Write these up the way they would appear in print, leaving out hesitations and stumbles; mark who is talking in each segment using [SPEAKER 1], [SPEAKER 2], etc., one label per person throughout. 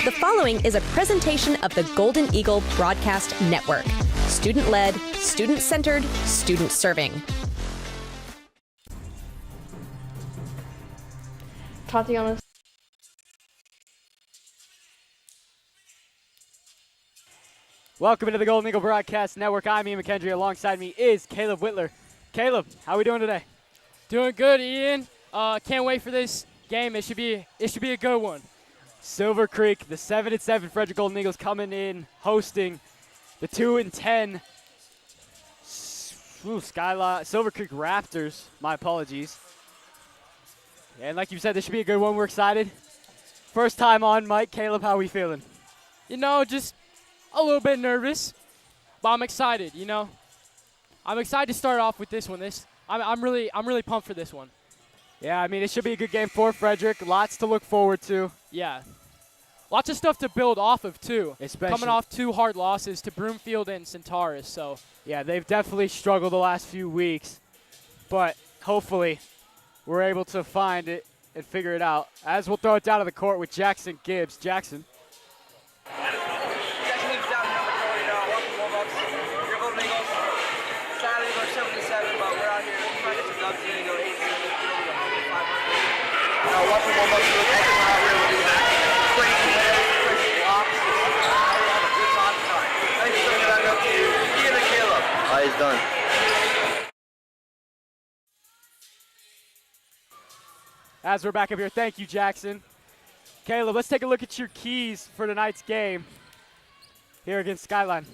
[SPEAKER 1] The following is a presentation of the Golden Eagle Broadcast Network. Student-led, student-centered, student-serving.
[SPEAKER 2] Tatiana.
[SPEAKER 3] Welcome into the Golden Eagle Broadcast Network. I'm Ian MacHendrie. Alongside me is Caleb Wittler. Caleb, how are we doing today?
[SPEAKER 4] Doing good, Ian. Can't wait for this game. It should be a good one.
[SPEAKER 3] Silver Creek, the 7-7 Frederick Golden Eagles coming in, hosting the 2-10 Silver Creek Raptors. My apologies. And like you said, this should be a good one. We're excited. First time on mic. Caleb, how are we feeling?
[SPEAKER 4] You know, just a little bit nervous, but I'm excited. You know, I'm excited to start off with this one. I'm really pumped for this one.
[SPEAKER 3] Yeah, I mean, it should be a good game for Frederick. Lots to look forward to.
[SPEAKER 4] Yeah. Lots of stuff to build off of, too.
[SPEAKER 3] Especially
[SPEAKER 4] coming off 2 hard losses to Broomfield and Centaurus. So
[SPEAKER 3] yeah, they've definitely struggled the last few weeks, but hopefully we're able to find it and figure it out. As we'll throw it down to the court with Jackson Gibbs. Jackson.
[SPEAKER 5] Jackson Gibbs down here on the court, welcome warm-ups. Your Golden Eagles. Sadly, we're 7-7, but we're out here trying to get some dubs in and go 8-7. Watching warm-ups, we're out here with these crazy heads, crazy blocks. We're having a good time tonight. Thanks for sending that up to you. Ian and Caleb. He's done.
[SPEAKER 3] As we're back up here, thank you, Jackson. Caleb, let's take a look at your keys for tonight's game here against Skyline.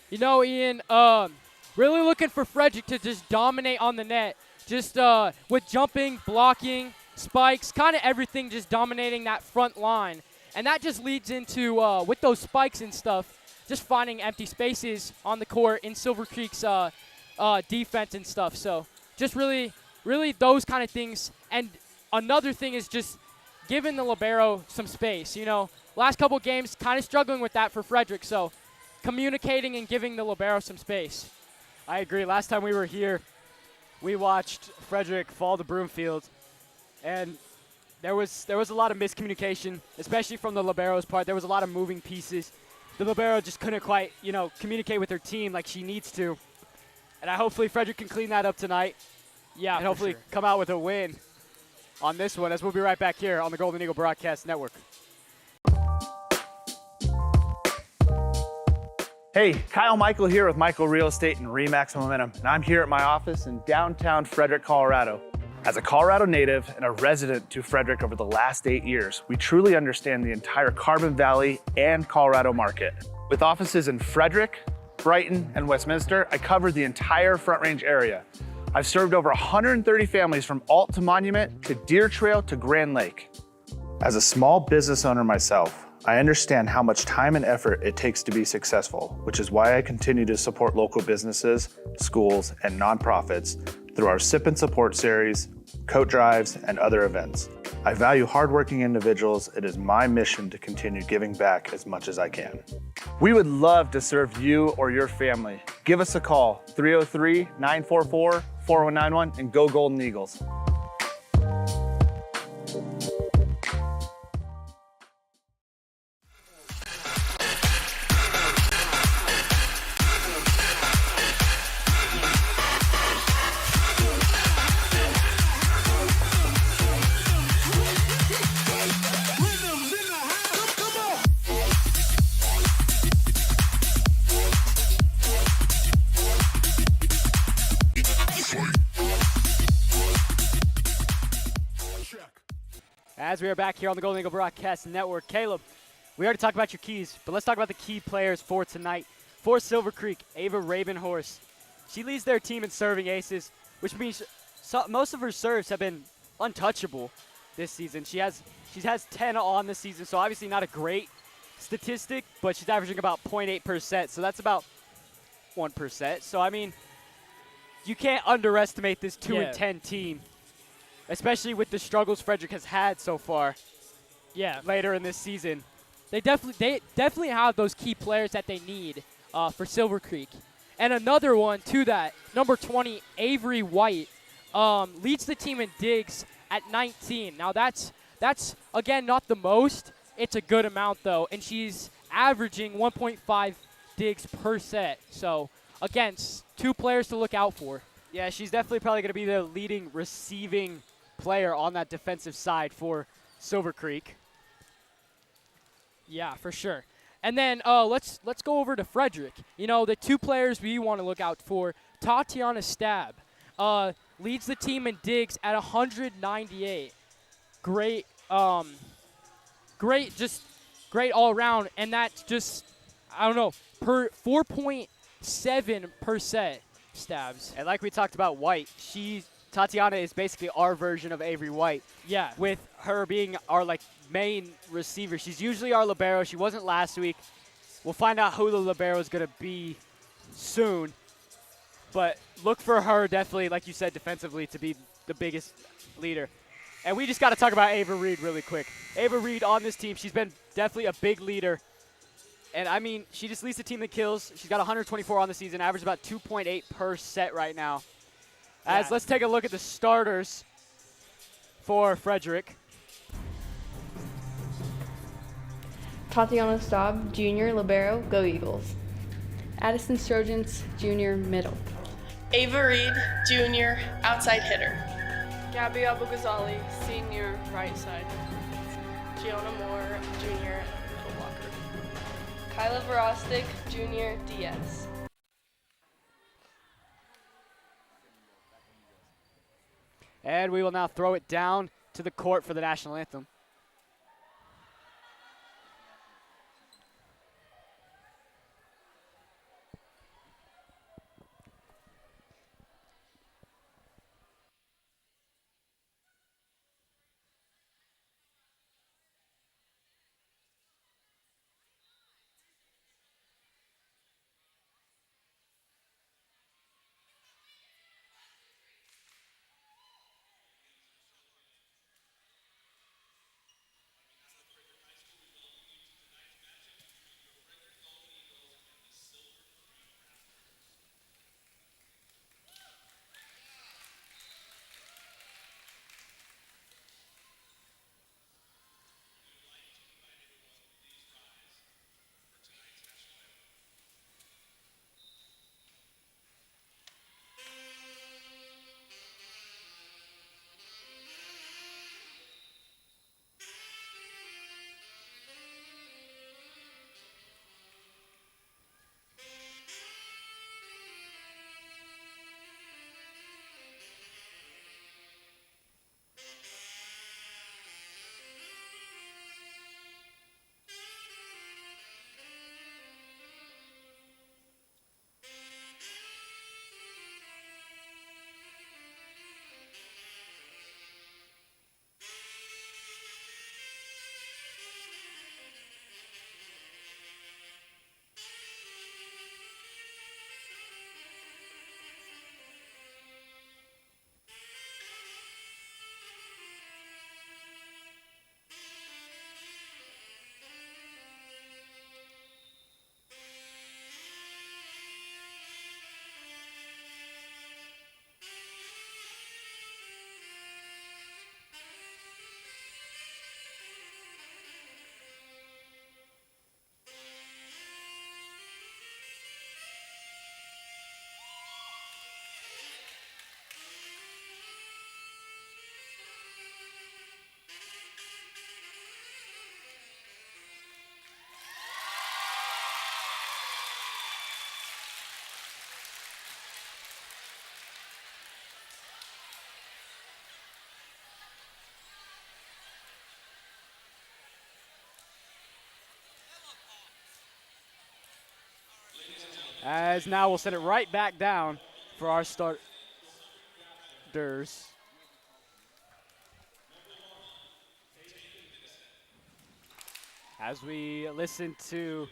[SPEAKER 4] you know, Ian, really looking for Frederick to just dominate on the net. Just with jumping, blocking, spikes, kind of everything, just dominating that front line. And that just leads into, with those spikes and stuff, just finding empty spaces on the court in Silver Creek's defense and stuff. So just really those kind of things. And another thing is just giving the libero some space. You know, last couple games kind of struggling with that for Frederick. So communicating and giving the libero some space.
[SPEAKER 3] I agree. Last time we were here, we watched Frederick fall to Broomfield, and there was a lot of miscommunication, especially from the libero's part. There was a lot of moving pieces. The libero just couldn't quite, communicate with her team like she needs to. And hopefully Frederick can clean that up tonight.
[SPEAKER 4] Yeah,
[SPEAKER 3] and hopefully come out with a win on this one, as we'll be right back here on the Golden Eagle Broadcast Network.
[SPEAKER 6] Hey, Kyle Michael here with Michael Real Estate and Remax Momentum, and I'm here at my office in downtown Frederick, Colorado. As a Colorado native and a resident to Frederick over the last 8 years, we truly understand the entire Carbon Valley and Colorado market. With offices in Frederick, Brighton, and Westminster, I cover the entire Front Range area. I've served over 130 families from Alt to Monument to Deer Trail to Grand Lake. As a small business owner myself, I understand how much time and effort it takes to be successful, which is why I continue to support local businesses, schools, and nonprofits through our Sip and Support series, coat drives, and other events. I value hardworking individuals. It is my mission to continue giving back as much as I can. We would love to serve you or your family. Give us a call, 303-944-4191, and go Golden Eagles.
[SPEAKER 3] As we are back here on the Golden Eagle Broadcast Network, Caleb, we already talked about your keys, but let's talk about the key players for tonight. For Silver Creek, Ava Ravenhorse. She leads their team in serving aces, which means most of her serves have been untouchable this season. She has 10 on this season, so obviously not a great statistic, but she's averaging about 0.8%, so that's about 1%. So, I mean, you can't underestimate this 2-10 team, especially with the struggles Frederick has had so far.
[SPEAKER 4] Yeah,
[SPEAKER 3] later in this season.
[SPEAKER 4] They definitely have those key players that they need for Silver Creek. And another one to that, number 20, Avery White, leads the team in digs at 19. Now that's again not the most, it's a good amount, though. And she's averaging 1.5 digs per set. So, again, 2 players to look out for.
[SPEAKER 3] Yeah, she's definitely probably going to be the leading receiving player on that defensive side for Silver Creek.
[SPEAKER 4] Yeah, for sure. And then let's go over to Frederick. You know, the 2 players we want to look out for. Tatiana Stab leads the team in digs at 198. Great, great all around, and that's just, I don't know, per 4.7 per set stabs.
[SPEAKER 3] And like we talked about White, Tatiana is basically our version of Avery White.
[SPEAKER 4] Yeah.
[SPEAKER 3] With her being our main receiver. She's usually our libero. She wasn't last week. We'll find out who the libero is going to be soon. But look for her definitely, like you said, defensively to be the biggest leader. And we just got to talk about Ava Reed really quick. Ava Reed on this team, she's been definitely a big leader. And, I mean, she just leads the team in kills. She's got 124 on the season, average about 2.8 per set right now. As let's take a look at the starters for Frederick.
[SPEAKER 2] Tatiana Staub, Junior, Libero, Go Eagles.
[SPEAKER 7] Addison Strojans, Junior, Middle.
[SPEAKER 8] Ava Reed, Junior, Outside Hitter.
[SPEAKER 9] Gabby Abu-Ghazali, Senior, Right Side.
[SPEAKER 8] Gianna Moore, Junior, Middle Blocker.
[SPEAKER 9] Kyla Verostic, Junior, DS.
[SPEAKER 3] And we will now throw it down to the court for the national anthem. As now we'll send it right back down for our starters. As we listen to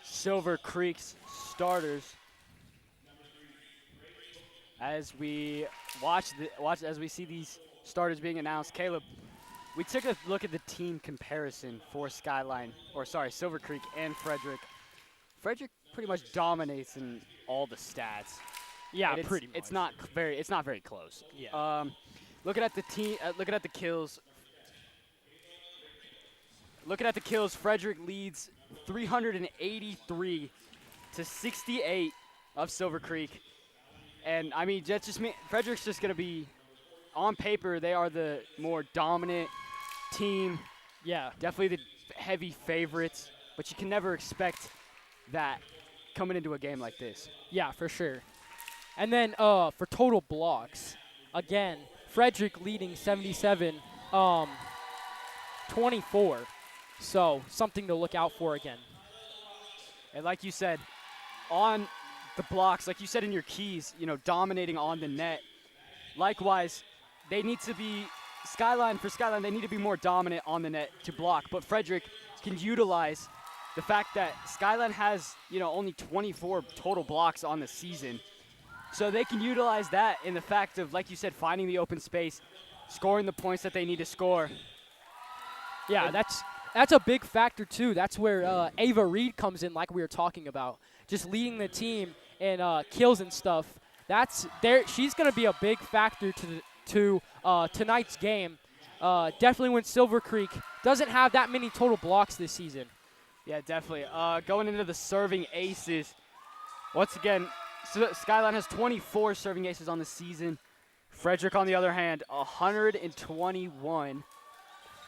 [SPEAKER 3] Silver Creek's starters, as we watch as we see these starters being announced, Caleb, we took a look at the team comparison for Silver Creek and Frederick. Frederick pretty much dominates in all the stats.
[SPEAKER 4] Yeah,
[SPEAKER 3] and
[SPEAKER 4] pretty much.
[SPEAKER 3] It's not very close.
[SPEAKER 4] Yeah.
[SPEAKER 3] Looking at the team, looking at the kills. looking at the kills, Frederick leads 383 to 68 of Silver Creek. And, I mean, that's just Frederick's just going to be, on paper, they are the more dominant team.
[SPEAKER 4] Yeah.
[SPEAKER 3] Definitely the heavy favorites, but you can never expect that coming into a game like this.
[SPEAKER 4] Yeah, for sure. And then for total blocks, again, Frederick leading 77-24. So something to look out for again.
[SPEAKER 3] And like you said, on the blocks, like you said in your keys, you know, dominating on the net. Likewise, they need to be, Skyline, they need to be more dominant on the net to block. But Frederick can utilize the fact that Skyline has, you know, only 24 total blocks on the season. So they can utilize that in the fact of, like you said, finding the open space, scoring the points that they need to score.
[SPEAKER 4] Yeah,
[SPEAKER 3] and
[SPEAKER 4] that's a big factor too. That's where Ava Reed comes in, like we were talking about, just leading the team in kills and stuff. That's there. She's going to be a big factor to tonight's game. Definitely when Silver Creek doesn't have that many total blocks this season.
[SPEAKER 3] Yeah, definitely. Going into the serving aces, once again, Skyline has 24 serving aces on the season. Frederick, on the other hand, 121.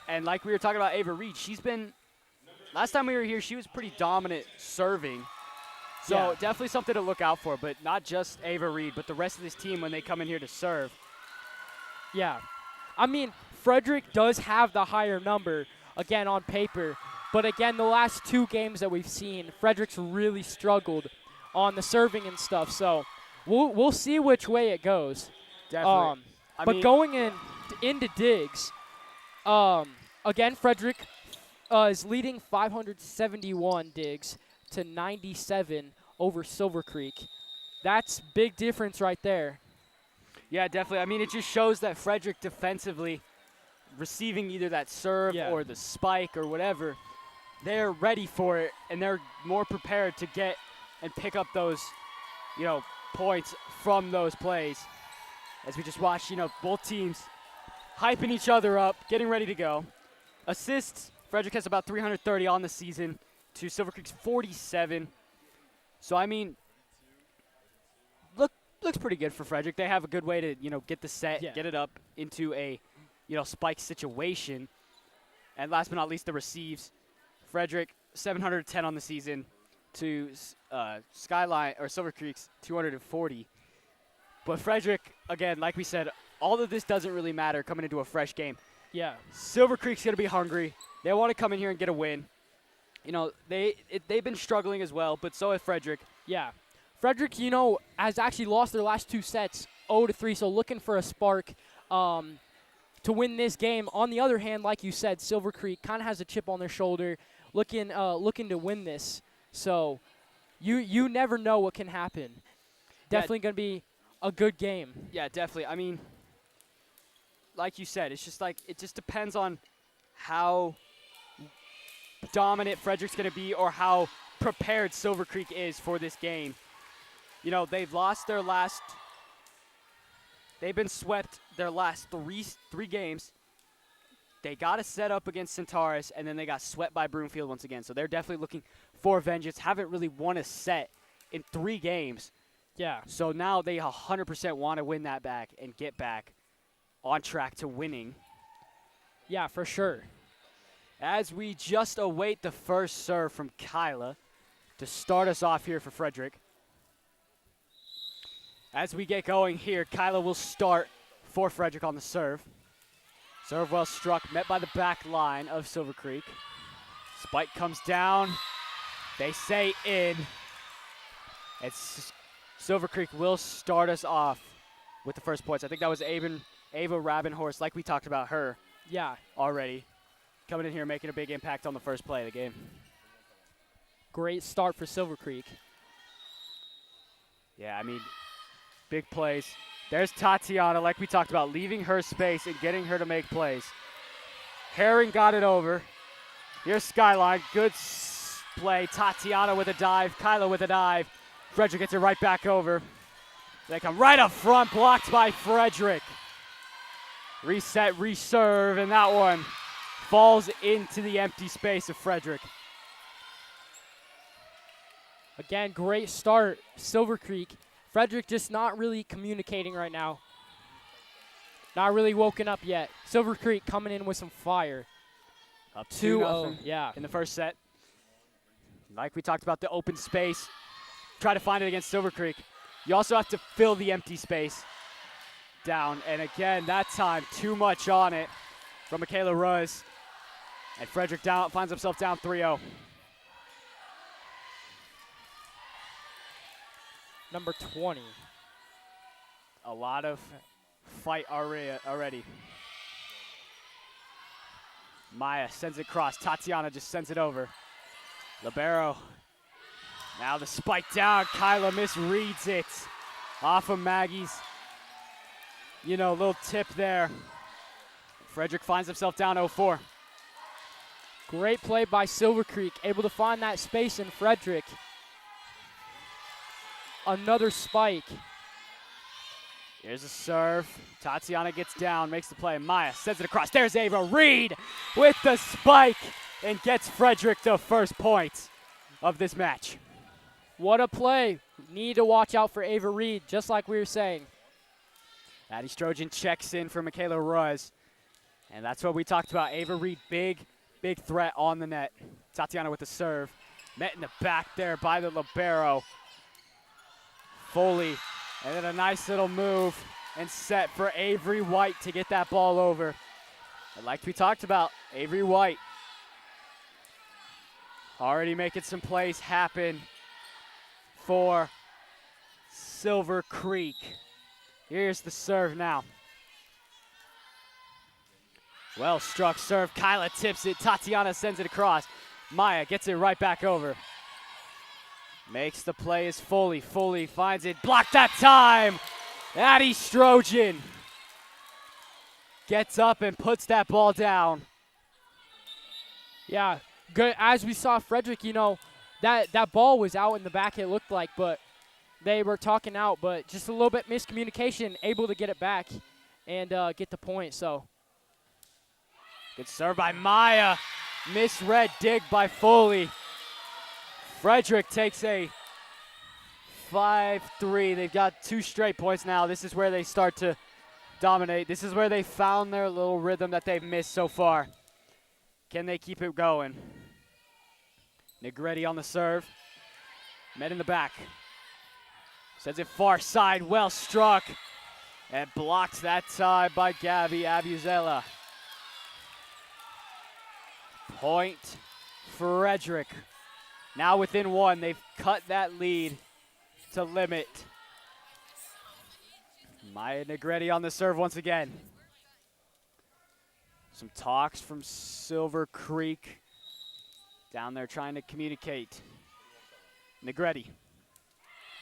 [SPEAKER 3] And like we were talking about Ava Reed, she's been, last time we were here, she was pretty dominant serving. So
[SPEAKER 4] Yeah.
[SPEAKER 3] definitely something to look out for, but not just Ava Reed, but the rest of this team when they come in here to serve.
[SPEAKER 4] Yeah. I mean, Frederick does have the higher number, again, on paper. But again, the last two games that we've seen, Frederick's really struggled on the serving and stuff. So we'll see which way it goes.
[SPEAKER 3] Definitely.
[SPEAKER 4] But going into digs, again, Frederick is leading 571 digs to 97 over Silver Creek. That's big difference right there.
[SPEAKER 3] Yeah, definitely. I mean, it just shows that Frederick defensively, receiving either that serve or the spike or whatever, they're ready for it, and they're more prepared to get and pick up those, you know, points from those plays. As we just watched, you know, both teams hyping each other up, getting ready to go. Assists, Frederick has about 330 on the season to Silver Creek's 47. So, I mean, looks pretty good for Frederick. They have a good way to, you know, get the set, get it up into a, you know, spike situation. And last but not least, the receives. Frederick, 710 on the season to Skyline, or Silver Creek's 240. But Frederick, again, like we said, all of this doesn't really matter coming into a fresh game.
[SPEAKER 4] Yeah.
[SPEAKER 3] Silver Creek's going to be hungry. They want to come in here and get a win. You know, they've been struggling as well, but so has Frederick.
[SPEAKER 4] Yeah. Frederick, you know, has actually lost their last two sets 0-3, so looking for a spark to win this game. On the other hand, like you said, Silver Creek kind of has a chip on their shoulder, looking to win this. So you never know what can happen. Definitely going to be a good game.
[SPEAKER 3] Yeah, definitely. I mean, like you said, it's just like it just depends on how dominant Frederick's going to be or how prepared Silver Creek is for this game. You know, they've been swept their last three games. They got a set up against Centaurus, and then they got swept by Broomfield once again. So they're definitely looking for vengeance. Haven't really won a set in 3 games.
[SPEAKER 4] Yeah.
[SPEAKER 3] So now they 100% want to win that back and get back on track to winning.
[SPEAKER 4] Yeah, for sure.
[SPEAKER 3] As we just await the first serve from Kyla to start us off here for Frederick. As we get going here, Kyla will start for Frederick on the serve. Serve well struck, met by the back line of Silver Creek. Spike comes down. They say in. Silver Creek will start us off with the first points. I think that was Ava Rabenhorst, like we talked about her.
[SPEAKER 4] Yeah.
[SPEAKER 3] Already. Coming in here making a big impact on the first play of the game.
[SPEAKER 4] Great start for Silver Creek.
[SPEAKER 3] Yeah, I mean, big plays. There's Tatiana, like we talked about, leaving her space and getting her to make plays. Herring got it over. Here's Skyline. Good play. Tatiana with a dive. Kyla with a dive. Frederick gets it right back over. They come right up front, blocked by Frederick. Reset, reserve, and that one falls into the empty space of Frederick.
[SPEAKER 4] Again, great start, Silver Creek. Frederick just not really communicating right now. Not really woken up yet. Silver Creek coming in with some fire.
[SPEAKER 3] Up
[SPEAKER 4] 2-0, yeah.
[SPEAKER 3] in the first set. Like we talked about the open space, try to find it against Silver Creek. You also have to fill the empty space down. And again, that time, too much on it from Michaela Ruz. And Frederick finds himself down 3-0.
[SPEAKER 4] Number 20.
[SPEAKER 3] A lot of fight already. Maya sends it across. Tatiana just sends it over. Libero. Now the spike down. Kyla misreads it. Off of Maggie's, little tip there. Frederick finds himself down 0-4.
[SPEAKER 4] Great play by Silver Creek. Able to find that space in Frederick. Another spike.
[SPEAKER 3] Here's a serve. Tatiana gets down, makes the play. Maya sends it across. There's Ava Reed with the spike and gets Frederick the first point of this match.
[SPEAKER 4] What a play. Need to watch out for Ava Reed, just like we were saying.
[SPEAKER 3] Addie Strojan checks in for Michaela Ruz. And that's what we talked about. Ava Reed, big threat on the net. Tatiana with the serve. Met in the back there by the libero. Foley, and then a nice little move and set for Avery White to get that ball over. And like we talked about, Avery White already making some plays happen for Silver Creek. Here's the serve now. Well struck serve. Kyla tips it. Tatiana sends it across. Maya gets it right back over. Makes the play is Foley. Foley finds it. Blocked that time. Addie Strojan gets up and puts that ball down.
[SPEAKER 4] Yeah, good. As we saw Frederick, that ball was out in the back, it looked like, but they were talking out, but just a little bit miscommunication, able to get it back and get the point. So
[SPEAKER 3] good serve by Maya. Misread dig by Foley. Frederick takes a 5-3. They've got 2 straight points now. This is where they start to dominate. This is where they found their little rhythm that they've missed so far. Can they keep it going? Negretti on the serve. Met in the back. Sends it far side. Well struck. And blocks that time by Gabby Abuzela. Point Frederick. Now within 1, they've cut that lead to limit. Maya Negretti on the serve once again. Some talks from Silver Creek. Down there trying to communicate. Negretti.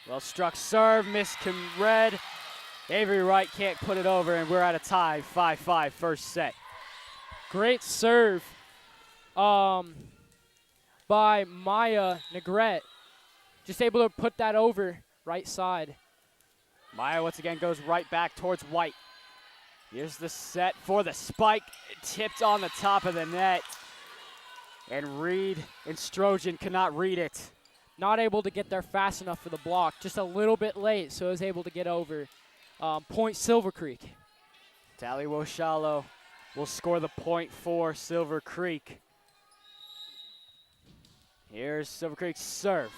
[SPEAKER 3] Well struck serve, misread. Avery Wright can't put it over, and we're at a tie, 5-5 first set.
[SPEAKER 4] great serve. By Maya Negret. Just able to put that over right side.
[SPEAKER 3] Maya once again goes right back towards White. Here's the set for the spike. Tipped on the top of the net. And Reed and Strojan cannot read it.
[SPEAKER 4] Not able to get there fast enough for the block. Just a little bit late, so is able to get over. Point Silver Creek.
[SPEAKER 3] Tally Woshalo will score the point for Silver Creek. Here's Silver Creek's serve.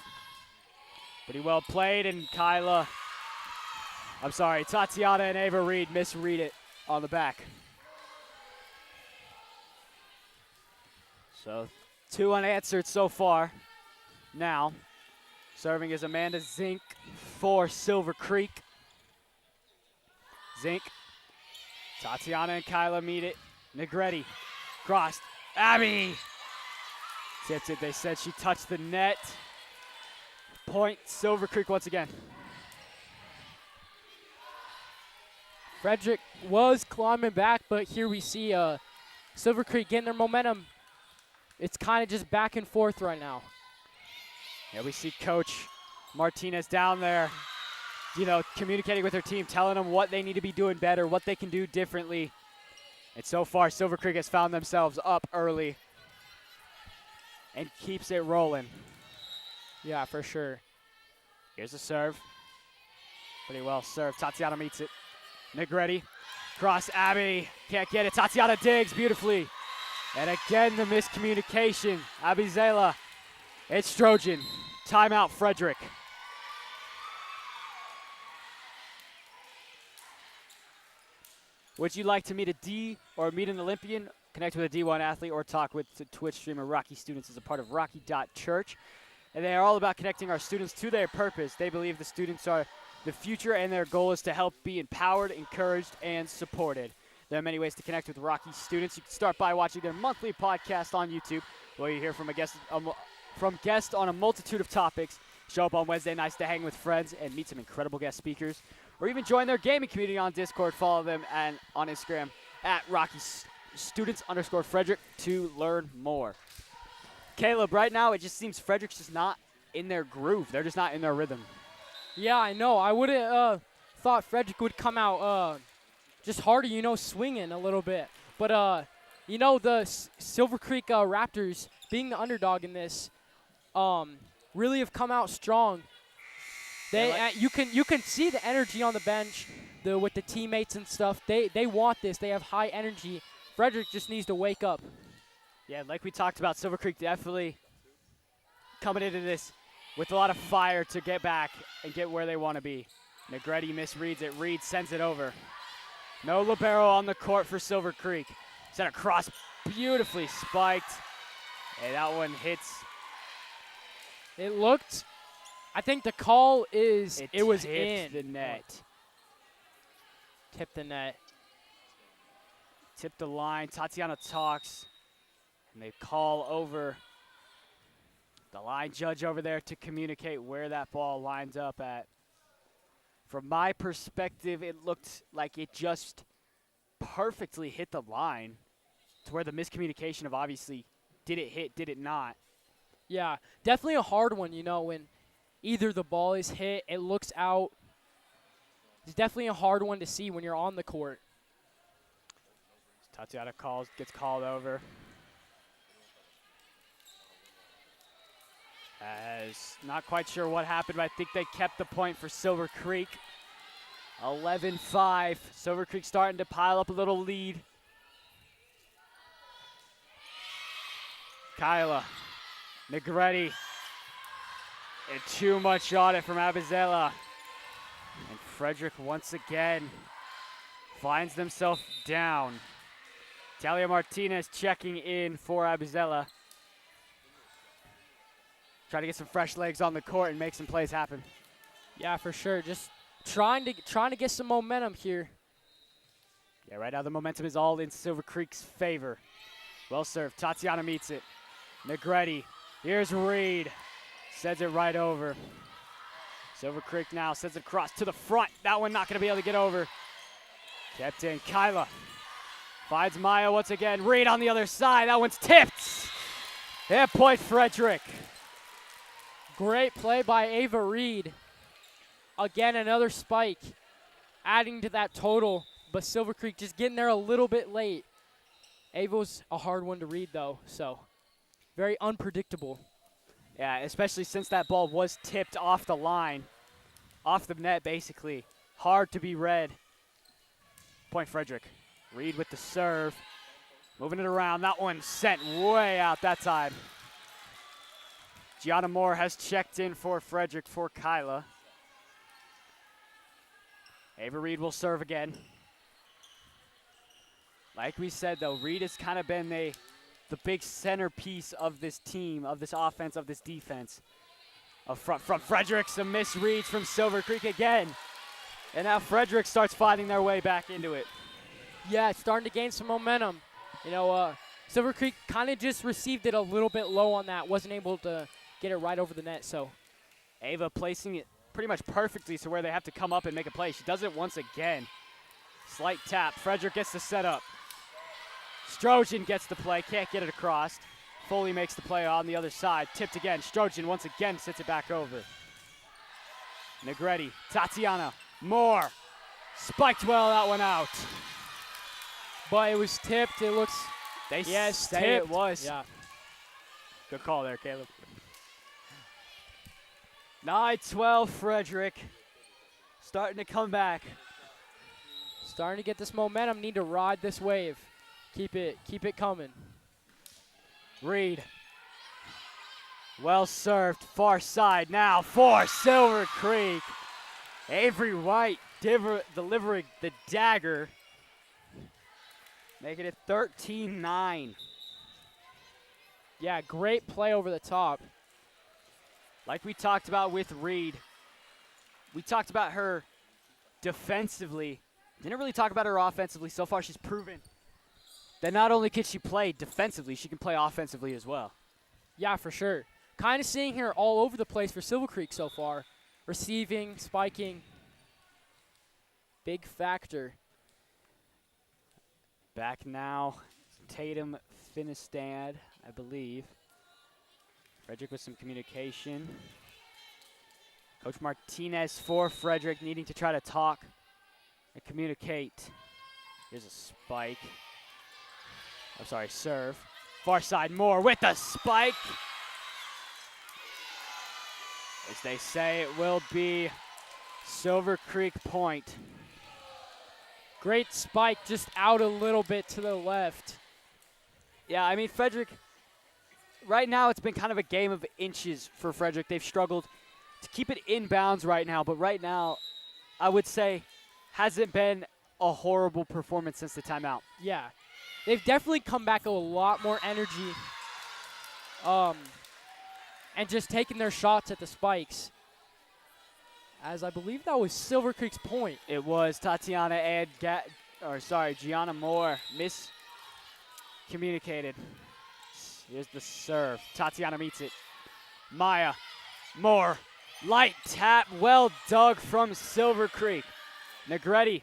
[SPEAKER 3] Pretty well played, and Tatiana and Ava Reed misread it on the back. So 2 unanswered so far. Now, serving is Amanda Zink for Silver Creek. Zink, Tatiana and Kyla meet it. Negretti, crossed, Abby tips it. They said she touched the net. Point Silver Creek once again.
[SPEAKER 4] Frederick was climbing back, but here we see Silver Creek getting their momentum. It's kind of just back and forth right now.
[SPEAKER 3] Yeah, we see Coach Martinez down there, communicating with her team, telling them what they need to be doing better, what they can do differently. And so far, Silver Creek has found themselves up early and keeps it rolling.
[SPEAKER 4] Yeah, for sure.
[SPEAKER 3] Here's a serve. Pretty well served. Tatiana meets it. Negretti. Cross Abby. Can't get it. Tatiana digs beautifully. And again, the miscommunication. Abizela. It's Strojan. Timeout, Frederick. Would you like to meet a D or meet an Olympian, connect with a D1 athlete, or talk with the Twitch streamer Rocky Students as a part of Rocky.Church? And they are all about connecting our students to their purpose. They believe the students are the future, and their goal is to help be empowered, encouraged, and supported. There are many ways to connect with Rocky Students. You can start by watching their monthly podcast on YouTube, where you hear from guests on a multitude of topics. Show up on Wednesday nights to hang with friends and meet some incredible guest speakers. Or even join their gaming community on Discord. Follow them and on Instagram at RockyStudents_Frederick to learn more. Caleb, right now it just seems Frederick's just not in their groove. They're just not in their rhythm.
[SPEAKER 4] Yeah, I know. I would have thought Frederick would come out just harder, swinging a little bit. But, the Silver Creek Raptors, being the underdog in this, really have come out strong. They you can see the energy on the bench with the teammates and stuff. They want this. They have high energy. Frederick just needs to wake up.
[SPEAKER 3] Yeah, like we talked about, Silver Creek definitely coming into this with a lot of fire to get back and get where they want to be. Negretti misreads it. Reed sends it over. No libero on the court for Silver Creek. Sent across, beautifully spiked. And that one hits.
[SPEAKER 4] It looked, I think the call is it was in.
[SPEAKER 3] The net.
[SPEAKER 4] Tipped the net.
[SPEAKER 3] Tipped the line. Tatiana talks. And they call over the line judge over there to communicate where that ball lines up at. From my perspective, it looked like it just perfectly hit the line to where the miscommunication of obviously did it hit, did it not.
[SPEAKER 4] Yeah, definitely a hard one, when either the ball is hit, it looks out. It's definitely a hard one to see when you're on the court.
[SPEAKER 3] Tatiana gets called over. Not quite sure what happened, but I think they kept the point for Silver Creek. 11-5. Silver Creek starting to pile up a little lead. Kyla. Negretti. And too much on it from Abizela. And Frederick once again finds themselves down. Talia Martinez checking in for Abizela. Trying to get some fresh legs on the court and make some plays happen.
[SPEAKER 4] Yeah, for sure. Just trying to get some momentum here.
[SPEAKER 3] Yeah, right now the momentum is all in Silver Creek's favor. Well served. Tatiana meets it. Negretti. Here's Reed. Sends it right over. Silver Creek now sends it across to the front. That one not going to be able to get over. Kept in. Kyla finds Maya once again. Reed on the other side. That one's tipped. Hit point Frederick.
[SPEAKER 4] Great play by Ava Reed. Again, another spike, adding to that total, but Silver Creek just getting there a little bit late. Ava's a hard one to read, though, so very unpredictable.
[SPEAKER 3] Yeah, especially since that ball was tipped off the line, off the net, basically. Hard to be read. Point Frederick. Reed with the serve. Moving it around. That one sent way out that time. Gianna Moore has checked in for Frederick for Kyla. Ava Reed will serve again. Like we said, though, Reed has kind of been the big centerpiece of this team, of this offense, of this defense. From Frederick, some misreads from Silver Creek again. And now Frederick starts finding their way back into it.
[SPEAKER 4] Yeah, it's starting to gain some momentum. Silver Creek kind of just received it a little bit low on that, wasn't able to get it right over the net, so.
[SPEAKER 3] Ava placing it pretty much perfectly to where they have to come up and make a play. She does it once again. Slight tap. Frederick gets the setup. Strojan gets the play. Can't get it across. Foley makes the play on the other side. Tipped again. Strojan once again sits it back over. Negretti. Tatiana. Moore. Spiked well that one out.
[SPEAKER 4] but it was tipped. It looks,
[SPEAKER 3] They
[SPEAKER 4] yes,
[SPEAKER 3] say
[SPEAKER 4] tipped.
[SPEAKER 3] it was.
[SPEAKER 4] Yeah.
[SPEAKER 3] Good call there, Caleb. 9-12 Frederick. Starting to come back.
[SPEAKER 4] Starting to get this momentum. Need to ride this wave. Keep it coming.
[SPEAKER 3] Reed. Well served. Far side now for Silver Creek. Avery White delivering the dagger. Making it 13-9.
[SPEAKER 4] Yeah, great play over the top.
[SPEAKER 3] Like we talked about with Reed, we talked about her defensively. Didn't really talk about her offensively. So far, she's proven that not only can she play defensively, she can play offensively as well.
[SPEAKER 4] Yeah, for sure. Kind of seeing her all over the place for Silver Creek so far. Receiving, spiking. Big factor.
[SPEAKER 3] Back now, Tatum Finistad, I believe. Frederick with some communication. Coach Martinez for Frederick needing to try to talk and communicate. Here's a spike. I'm sorry, serve. Far side, Moore with the spike. As they say, it will be Silver Creek point.
[SPEAKER 4] Great spike, just out a little bit to the left.
[SPEAKER 3] Yeah, I mean, Frederick, right now it's been kind of a game of inches for Frederick. They've struggled to keep it in bounds right now, but right now, I would say, hasn't been a horrible performance since the timeout.
[SPEAKER 4] Yeah. They've definitely come back with a lot more energy and just taking their shots at the spikes. As I believe that was Silver Creek's point.
[SPEAKER 3] It was Tatiana and Gianna Moore miscommunicated. Here's the serve. Tatiana meets it. Maya Moore, light tap, well dug from Silver Creek. Negretti,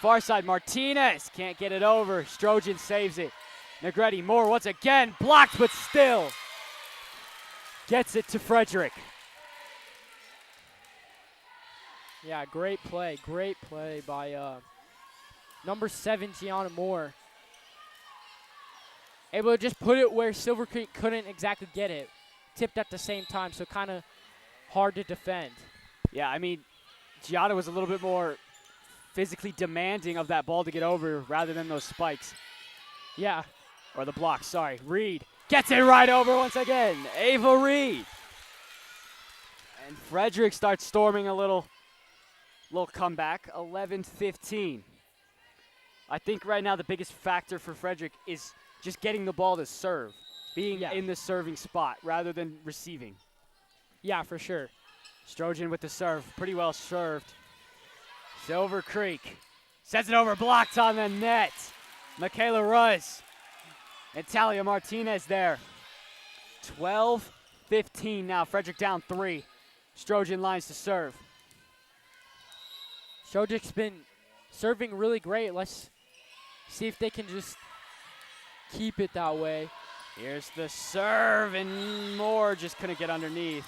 [SPEAKER 3] far side, Martinez can't get it over. Strojan saves it. Negretti, Moore once again, blocked but still gets it to Frederick.
[SPEAKER 4] Yeah, great play by number 7, Gianna Moore. Able to just put it where Silver Creek couldn't exactly get it. Tipped at the same time, so kind of hard to defend.
[SPEAKER 3] Yeah, I mean, Gianna was a little bit more physically demanding of that ball to get over rather than those spikes.
[SPEAKER 4] Yeah.
[SPEAKER 3] Or the block, sorry. Reed gets it right over once again. Ava Reed. And Frederick starts storming a little comeback, 11-15. I think right now the biggest factor for Frederick is just getting the ball to serve, being in the serving spot rather than receiving.
[SPEAKER 4] Yeah, for sure.
[SPEAKER 3] Strojan with the serve, pretty well served. Silver Creek sends it over, blocked on the net. Michaela Ruz and Talia Martinez there. 12-15 now, Frederick down 3. Strojan lines to serve.
[SPEAKER 4] Strojan's been serving really great. Let's see if they can just keep it that way.
[SPEAKER 3] Here's the serve, and Moore just couldn't get underneath.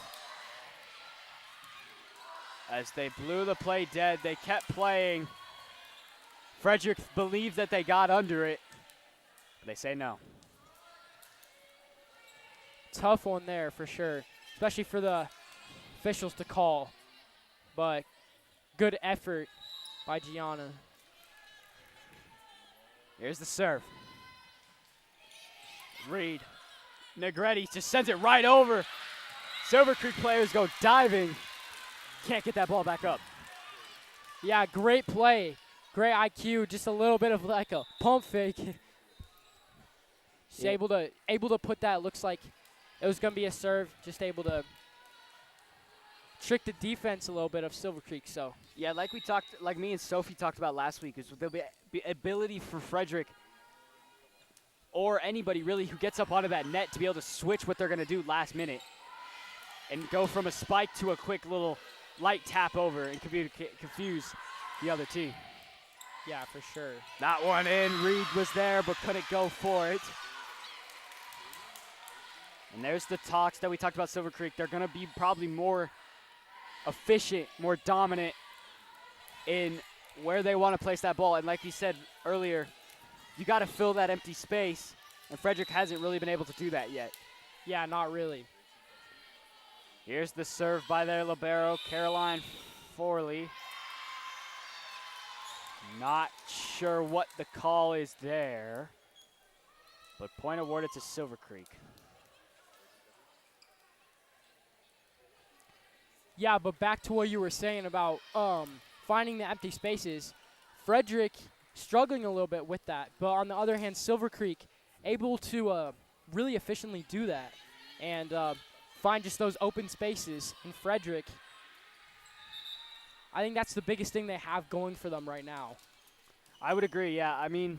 [SPEAKER 3] As they blew the play dead, they kept playing. Frederick believed that they got under it. They say no.
[SPEAKER 4] Tough one there for sure, especially for the officials to call. But good effort by Gianna.
[SPEAKER 3] Here's the serve. Reed. Negretti just sends it right over. Silver Creek players go diving. Can't get that ball back up.
[SPEAKER 4] Yeah, great play. Great IQ. Just a little bit of like a pump fake. She's able to put that. Looks like it was gonna be a serve. Just able to trick the defense a little bit of Silver Creek. So
[SPEAKER 3] yeah, like me and Sophie talked about last week, is there'll be ability for Frederick or anybody really who gets up onto that net to be able to switch what they're gonna do last minute and go from a spike to a quick little light tap over and confuse the other team.
[SPEAKER 4] yeah, for sure.
[SPEAKER 3] That one in. Reed was there but couldn't go for it. And there's the talks that we talked about Silver Creek. They're going to be probably more efficient, more dominant in where they want to place that ball. And like we said earlier, you got to fill that empty space, and Frederick hasn't really been able to do that yet.
[SPEAKER 4] Yeah, not really.
[SPEAKER 3] Here's the serve by their libero, Caroline Forley. Not sure what the call is there, but point awarded to Silver Creek.
[SPEAKER 4] Yeah, but back to what you were saying about finding the empty spaces. Frederick struggling a little bit with that, but on the other hand, Silver Creek able to really efficiently do that and find just those open spaces. And Frederick, I think that's the biggest thing they have going for them right now.
[SPEAKER 3] I would agree, yeah. I mean,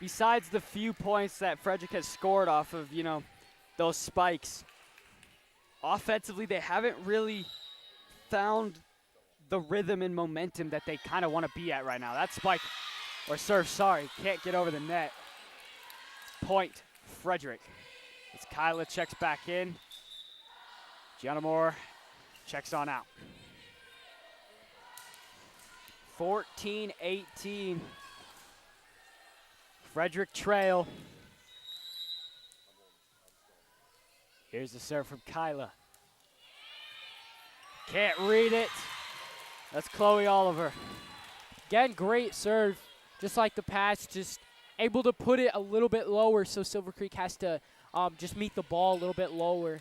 [SPEAKER 3] besides the few points that Frederick has scored off of, you know, those spikes, offensively they haven't really found the rhythm and momentum that they kind of want to be at right now. That spike, or serve, sorry, can't get over the net. Point, Frederick. As Kyla checks back in, Gianna Moore checks on out. 14-18. Frederick trail. Here's the serve from Kyla. Can't read it. That's Chloe Oliver.
[SPEAKER 4] Again, great serve. Just like the pass, just able to put it a little bit lower so Silver Creek has to just meet the ball a little bit lower.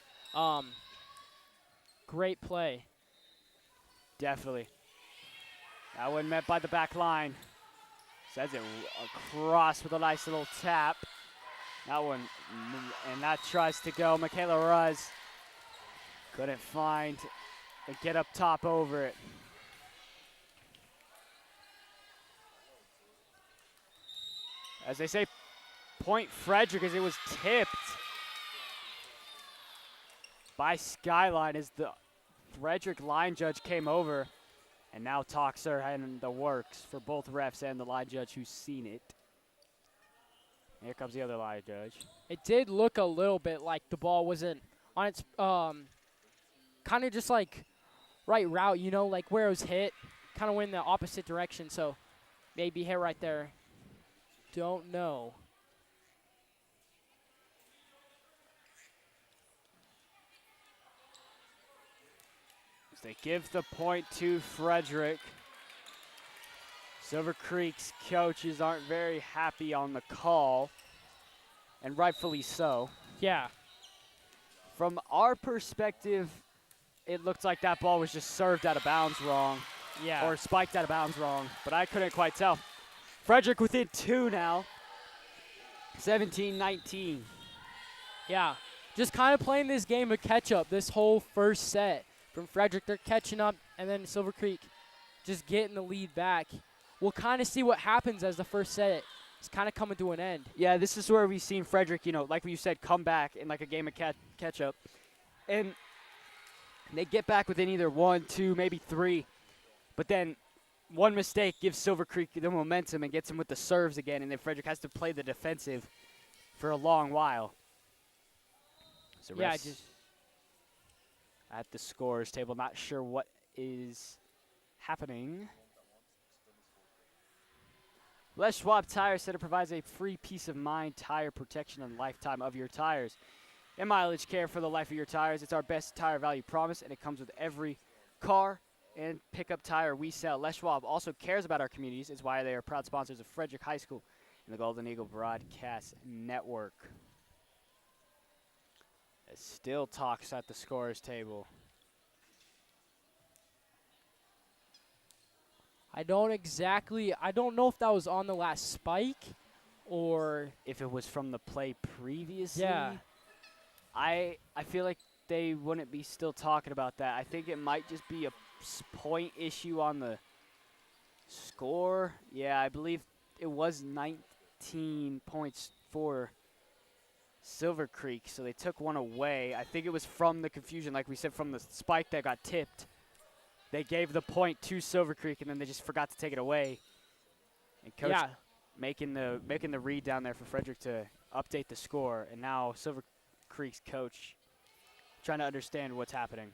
[SPEAKER 4] Great play.
[SPEAKER 3] Definitely. That one met by the back line. Sends it across with a nice little tap. That one, and that tries to go. Michaela Ruz couldn't find and get up top over it. As they say, point Frederick as it was tipped by Skyline as the Frederick line judge came over. And now talks are in the works for both refs and the line judge who's seen it. Here comes the other line judge.
[SPEAKER 4] It did look a little bit like the ball wasn't on its kind of just like right route, you know, like where it was hit, kind of went in the opposite direction. So maybe hit right there. Don't know.
[SPEAKER 3] They give the point to Frederick. Silver Creek's coaches aren't very happy on the call, and rightfully so.
[SPEAKER 4] Yeah.
[SPEAKER 3] From our perspective, it looked like that ball was just served out of bounds wrong.
[SPEAKER 4] Yeah.
[SPEAKER 3] Or spiked out of bounds wrong, but I couldn't quite tell. Frederick within 2 now. 17-19.
[SPEAKER 4] Yeah. Just kind of playing this game of catch-up this whole first set. From Frederick, they're catching up, and then Silver Creek just getting the lead back. We'll kind of see what happens as the first set is kind of coming to an end.
[SPEAKER 3] Yeah, this is where we've seen Frederick, you know, like you said, come back in like a game of catch-up. And they get back within either 1, 2, maybe 3. But then one mistake gives Silver Creek the momentum and gets them with the serves again, and then Frederick has to play the defensive for a long while. So
[SPEAKER 4] yeah, just
[SPEAKER 3] at the scores table, not sure what is happening. Les Schwab Tire Center provides a free peace of mind tire protection and lifetime of your tires and mileage care for the life of your tires. It's our best tire value promise, and it comes with every car and pickup tire we sell. Les Schwab also cares about our communities. It's why they are proud sponsors of Frederick High School and the Golden Eagle Broadcast Network. It still talks at the scorers table.
[SPEAKER 4] I don't know if that was on the last spike or
[SPEAKER 3] if it was from the play previously.
[SPEAKER 4] Yeah.
[SPEAKER 3] I feel like they wouldn't be still talking about that. I think it might just be a point issue on the score. Yeah, I believe it was 19 points for Silver Creek, so they took one away. I think it was from the confusion, like we said, from the spike that got tipped. They gave the point to Silver Creek, and then they just forgot to take it away. And coach making the read down there for Frederick to update the score, and now Silver Creek's coach trying to understand what's happening.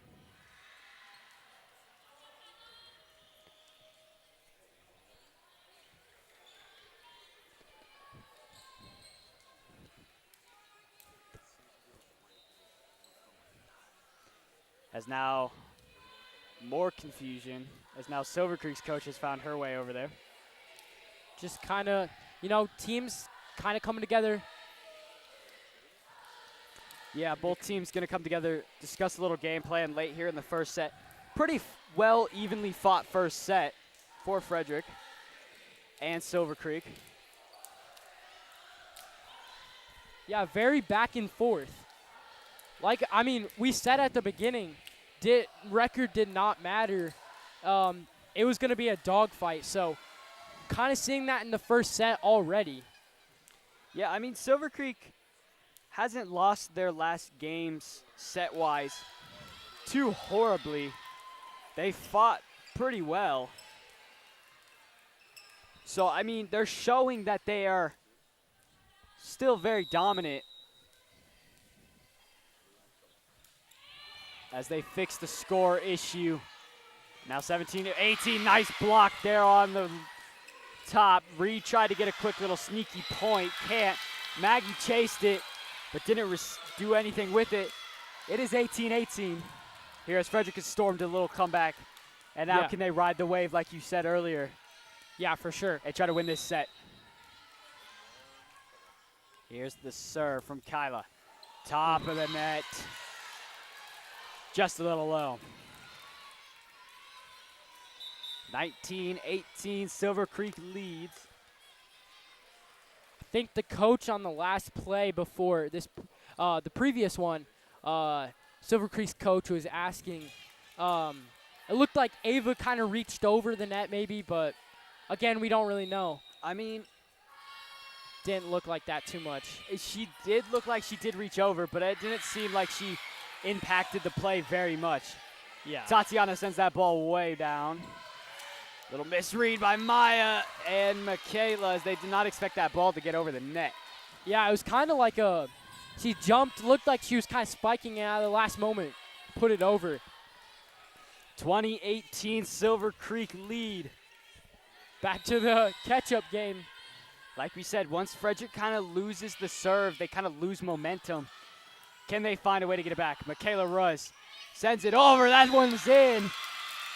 [SPEAKER 3] As now more confusion, as now Silver Creek's coach has found her way over there.
[SPEAKER 4] Just kind of, teams kind of coming together.
[SPEAKER 3] Yeah, both teams going to come together, discuss a little game plan late here in the first set. Pretty well evenly fought first set for Frederick and Silver Creek.
[SPEAKER 4] Yeah, very back and forth. We said at the beginning, record did not matter. It was going to be a dogfight, so kind of seeing that in the first set already.
[SPEAKER 3] Yeah, Silver Creek hasn't lost their last games set-wise too horribly. They fought pretty well. So, they're showing that they are still very dominant as they fix the score issue. Now 17-18, nice block there on the top. Reed tried to get a quick little sneaky point, can't. Maggie chased it, but didn't do anything with it. It is 18-18. Here as Frederick has stormed a little comeback. And now can they ride the wave like you said earlier?
[SPEAKER 4] Yeah, for sure.
[SPEAKER 3] And try to win this set. Here's the serve from Kyla. Top of the net. Just a little low. 19-18, Silver Creek leads.
[SPEAKER 4] I think the coach on the last play before this, the previous one, Silver Creek's coach was asking, it looked like Ava kind of reached over the net maybe, but again, we don't really know. Didn't look like that too much.
[SPEAKER 3] She did look like she did reach over, but it didn't seem like she impacted the play very much.
[SPEAKER 4] Yeah.
[SPEAKER 3] Tatiana sends that ball way down. Little misread by Maya and Michaela as they did not expect that ball to get over the net.
[SPEAKER 4] Yeah, it was kind of like she jumped, looked like she was kind of spiking it out of the last moment, put it over.
[SPEAKER 3] 20-18 Silver Creek lead.
[SPEAKER 4] Back to the catch-up game.
[SPEAKER 3] Like we said, once Frederick kind of loses the serve, they kind of lose momentum. Can they find a way to get it back? Michaela Ruz sends it over. That one's in.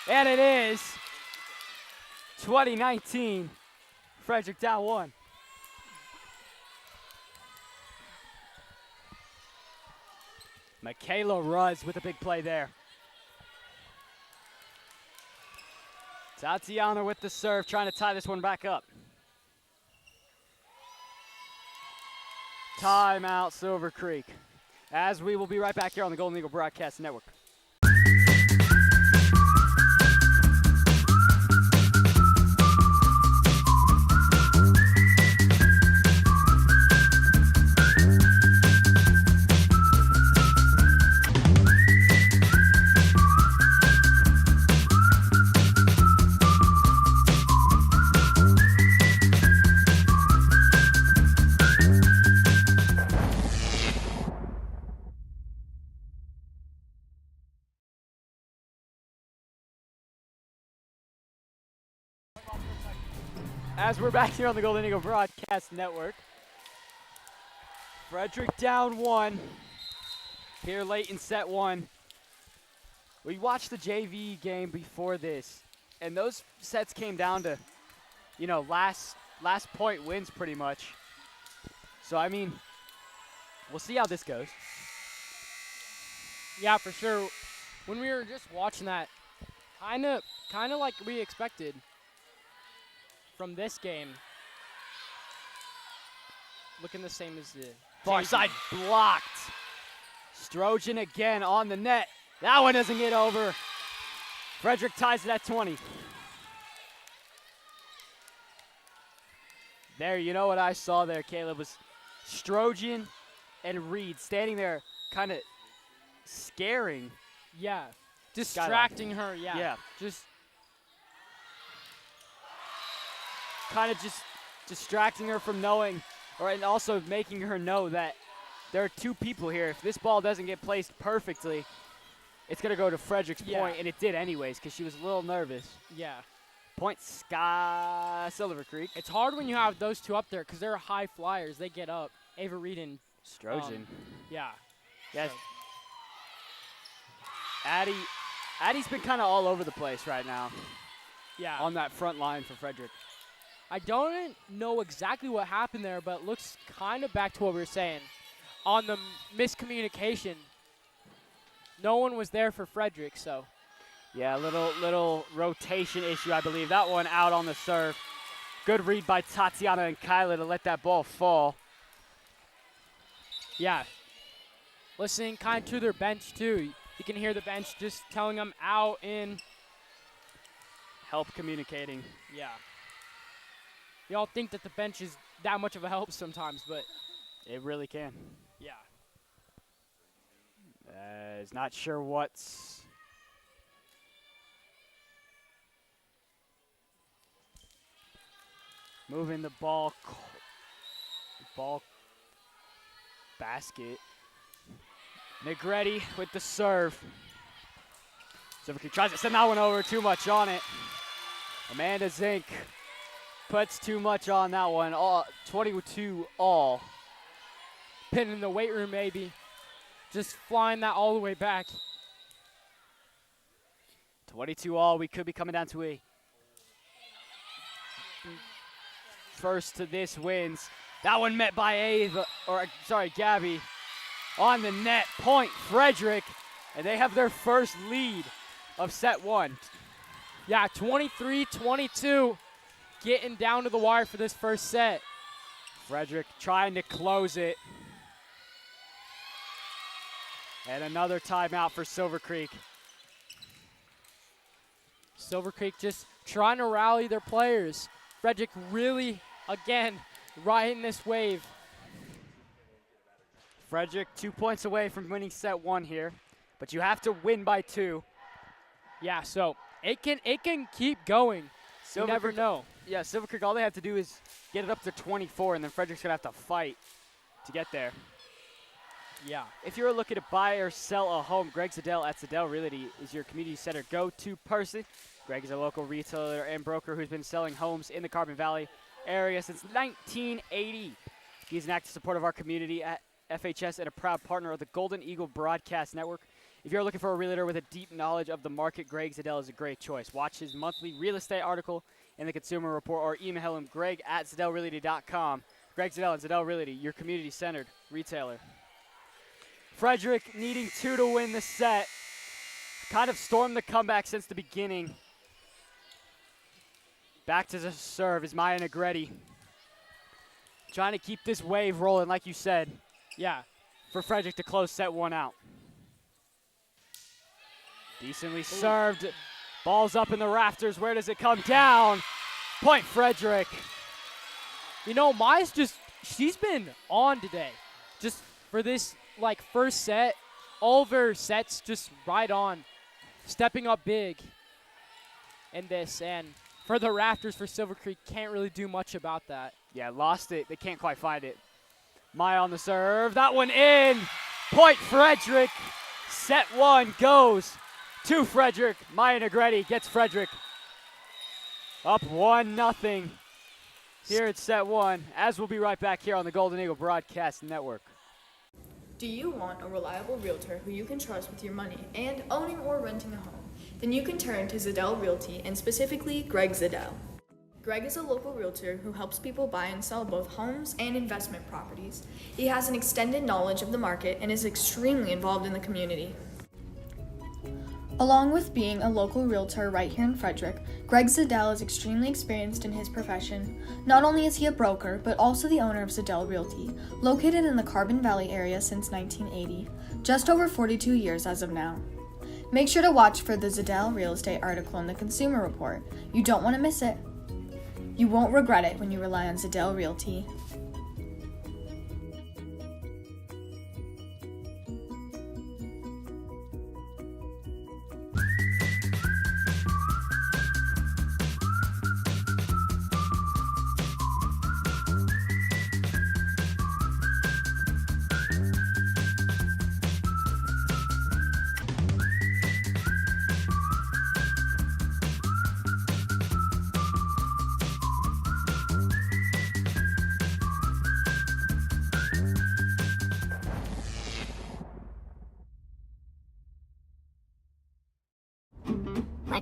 [SPEAKER 3] And it is. 20-19. Frederick down one. Michaela Ruz with a big play there. Tatiana with the serve, trying to tie this one back up. Timeout, Silver Creek. As we will be right back here on the Golden Eagle Broadcast Network. As we're back here on the Golden Eagle Broadcast Network. Frederick down one here late in set one. We watched the JV game before this, and those sets came down to, last point wins pretty much. So, we'll see how this goes.
[SPEAKER 4] Yeah, for sure. When we were just watching that, kind of like we expected from this game. Looking the same as the
[SPEAKER 3] far side blocked. Strojan again on the net. That one doesn't get over. Frederick ties it at 20. There, you know what I saw there, Caleb, was Strojan and Reed standing there kind of scaring.
[SPEAKER 4] Yeah, distracting her,
[SPEAKER 3] Yeah.
[SPEAKER 4] Just
[SPEAKER 3] kind of just distracting her from knowing, and also making her know that there are two people here. If this ball doesn't get placed perfectly, it's going to go to Frederick's point, and it did anyways because she was a little nervous.
[SPEAKER 4] Yeah.
[SPEAKER 3] Point Silver Creek.
[SPEAKER 4] It's hard when you have those two up there because they're high flyers. They get up. Ava Reed and
[SPEAKER 3] Strojan.
[SPEAKER 4] Yeah.
[SPEAKER 3] Yes. Addie's been kind of all over the place right now.
[SPEAKER 4] Yeah.
[SPEAKER 3] On that front line for Frederick.
[SPEAKER 4] I don't know exactly what happened there, but it looks kind of back to what we were saying. On the miscommunication, no one was there for Frederick, so.
[SPEAKER 3] Yeah, little rotation issue, I believe. That one out on the serve. Good read by Tatiana and Kyla to let that ball fall.
[SPEAKER 4] Yeah. Listening kind of to their bench, too. You can hear the bench just telling them out in.
[SPEAKER 3] Help communicating.
[SPEAKER 4] Yeah. We all think that the bench is that much of a help sometimes, but.
[SPEAKER 3] It really can.
[SPEAKER 4] Yeah.
[SPEAKER 3] Is not sure what's. Moving the ball basket. Negretti with the serve. Silver Creek tries to send that one over, too much on it. Amanda Zink puts too much on that one. 22 all.
[SPEAKER 4] Pin in the weight room, maybe. Just flying that all the way back.
[SPEAKER 3] 22 all. We could be coming down to a first to this wins. That one met by Gabby. On the net, point Frederick. And they have their first lead of set one.
[SPEAKER 4] Yeah, 23-22. Getting down to the wire for this first set.
[SPEAKER 3] Frederick trying to close it. And another timeout for Silver Creek.
[SPEAKER 4] Silver Creek just trying to rally their players. Frederick really, again, riding this wave.
[SPEAKER 3] Frederick 2 points away from winning set one here, but you have to win by 2.
[SPEAKER 4] Yeah, so it can keep going. You never know.
[SPEAKER 3] Yeah, Silver Creek, all they have to do is get it up to 24, and then Frederick's going to have to fight to get there.
[SPEAKER 4] Yeah.
[SPEAKER 3] If you're looking to buy or sell a home, Greg Zadell at Zadell Realty is your community center go-to person. Greg is a local retailer and broker who's been selling homes in the Carbon Valley area since 1980. He's an active supporter of our community at FHS and a proud partner of the Golden Eagle Broadcast Network. If you're looking for a realtor with a deep knowledge of the market, Greg Zadell is a great choice. Watch his monthly real estate article in the Consumer Report or email him, greg@ZadellRealty.com. Greg Zadell and Zadell Realty, your community-centered retailer. Frederick needing 2 to win the set. Kind of stormed the comeback since the beginning. Back to the serve is Maya Negretti. Trying to keep this wave rolling, like you said.
[SPEAKER 4] Yeah.
[SPEAKER 3] For Frederick to close set one out. Decently served. Ball's up in the rafters. Where does it come down? Point Frederick.
[SPEAKER 4] You know, Maya's she's been on today. Just for this, first set. All of her sets just right on. Stepping up big in this. And for the Raptors, for Silver Creek, can't really do much about that.
[SPEAKER 3] Yeah, lost it. They can't quite find it. Maya on the serve. That one in. Point Frederick. Set one goes to Frederick. Maya Negretti gets Frederick up 1-0 here at set one, as we'll be right back here on the Golden Eagle Broadcast Network.
[SPEAKER 9] Do you want a reliable realtor who you can trust with your money and owning or renting a home? Then you can turn to Zadell Realty and specifically Greg Zadell. Greg is a local realtor who helps people buy and sell both homes and investment properties. He has an extended knowledge of the market and is extremely involved in the community. Along with being a local realtor right here in Frederick, Greg Zadell is extremely experienced in his profession. Not only is he a broker, but also the owner of Zadell Realty, located in the Carbon Valley area since 1980, just over 42 years as of now. Make sure to watch for the Zadell real estate article in the Consumer Report. You don't want to miss it. You won't regret it when you rely on Zadell Realty.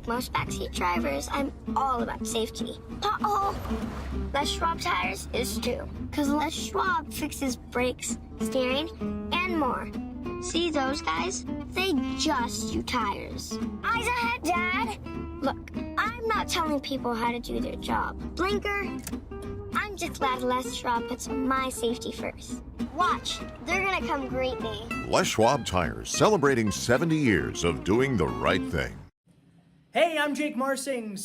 [SPEAKER 10] Like most backseat drivers, I'm all about safety. Pothole! Les Schwab tires is too. Because Les Schwab fixes brakes, steering, and more. See those guys? They just do tires. Eyes ahead, Dad! Look, I'm not telling people how to do their job. Blinker, I'm just glad Les Schwab puts my safety first. Watch, they're gonna come greet me.
[SPEAKER 11] Les Schwab Tires, celebrating 70 years of doing the right thing.
[SPEAKER 12] Hey, I'm Jake Marsing.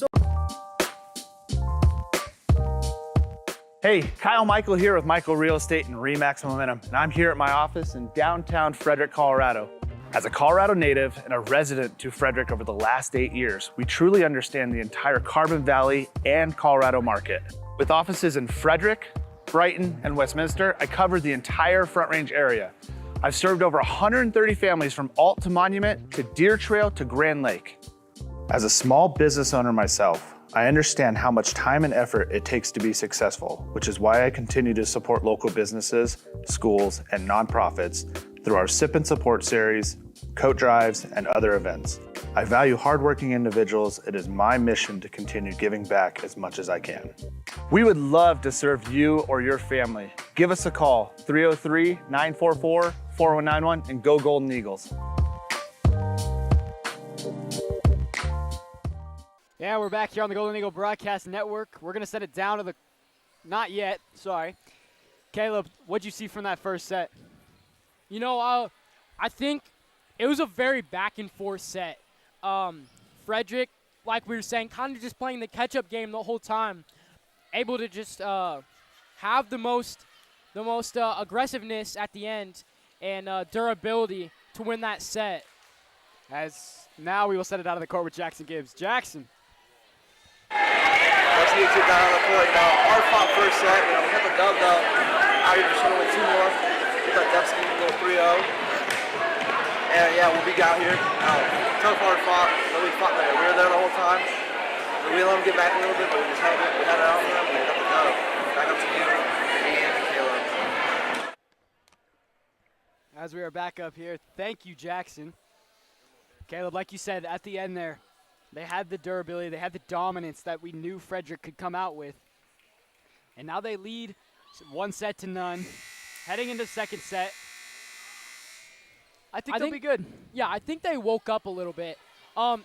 [SPEAKER 6] Hey, Kyle Michael here with Michael Real Estate and RE/MAX Momentum, and I'm here at my office in downtown Frederick, Colorado. As a Colorado native and a resident to Frederick over the last 8 years, we truly understand the entire Carbon Valley and Colorado market. With offices in Frederick, Brighton, and Westminster, I covered the entire Front Range area. I've served over 130 families from Alt to Monument to Deer Trail to Grand Lake. As a small business owner myself, I understand how much time and effort it takes to be successful, which is why I continue to support local businesses, schools, and nonprofits through our Sip and Support series, coat drives, and other events. I value hardworking individuals. It is my mission to continue giving back as much as I can. We would love to serve you or your family. Give us a call, 303-944-4191, and go Golden Eagles.
[SPEAKER 3] Yeah, we're back here on the Golden Eagle Broadcast Network. We're going to set it down to the, not yet, sorry. Caleb, what'd you see from that first set?
[SPEAKER 4] You know, I think it was a very back and forth set. Frederick, like we were saying, kind of just playing the catch-up game the whole time, able to just have the most aggressiveness at the end and durability to win that set.
[SPEAKER 3] As now we will set it out of the court with Jackson Gibbs. Jackson.
[SPEAKER 5] Let's get you down on the court. Hard fought first set. We hit the dub though. Out here just shooting with 2 more. Get that dub scheme, go 3-0. And yeah, we'll be out here. Tough hard fought. Really fought there. We were there the whole time. We let them get back a little bit, but we just had it. We had it out on them, and we got the dub. Back up to you and Caleb.
[SPEAKER 3] As we are back up here, thank you, Jackson. Caleb, like you said, at the end there, they had the durability, they had the dominance that we knew Frederick could come out with. And now they lead 1-0. Heading into the second set. I think they'll be good.
[SPEAKER 4] Yeah, I think they woke up a little bit.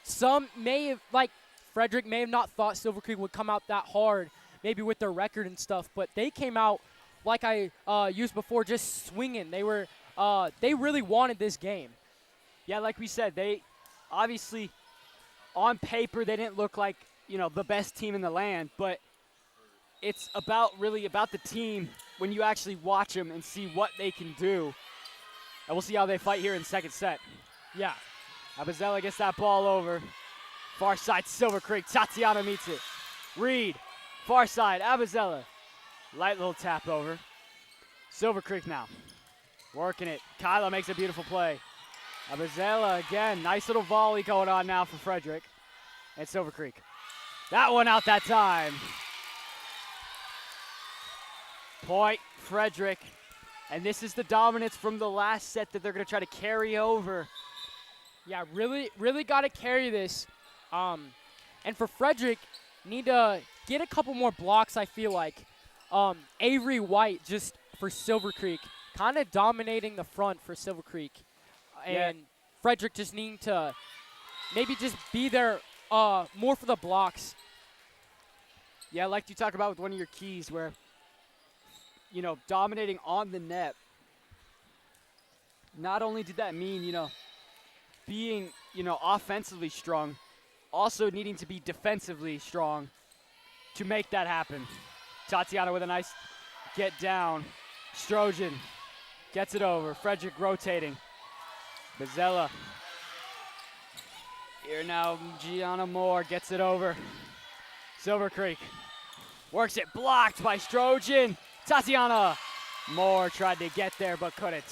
[SPEAKER 4] Some may have, like, Frederick may have not thought Silver Creek would come out that hard, maybe with their record and stuff, but they came out, like I used before, just swinging. They were, they really wanted this game.
[SPEAKER 3] Yeah, like we said, they obviously, on paper, they didn't look like, you know, the best team in the land, but it's really about the team when you actually watch them and see what they can do. And we'll see how they fight here in the second set.
[SPEAKER 4] Yeah.
[SPEAKER 3] Abizella gets that ball over. Far side, Silver Creek. Tatiana meets it. Reed, far side, Abizella. Light little tap over. Silver Creek now. Working it. Kyla makes a beautiful play. Abizella again. Nice little volley going on now for Frederick. And Silver Creek. That one out that time. Point, Frederick. And this is the dominance from the last set that they're going to try to carry over.
[SPEAKER 4] Yeah, really got to carry this. And for Frederick, need to get a couple more blocks, I feel like. Avery White, just for Silver Creek, kind of dominating the front for Silver Creek. And Frederick just needing to maybe just be there more for the blocks.
[SPEAKER 3] Yeah, like you talked about with one of your keys where, you know, dominating on the net. Not only did that mean, you know, being, you know, offensively strong, also needing to be defensively strong to make that happen. Tatiana with a nice get down. Strojan gets it over. Frederick rotating. Bizzella. Here now, Gianna Moore gets it over. Silver Creek works it, blocked by Strojan. Tatiana Moore tried to get there but couldn't.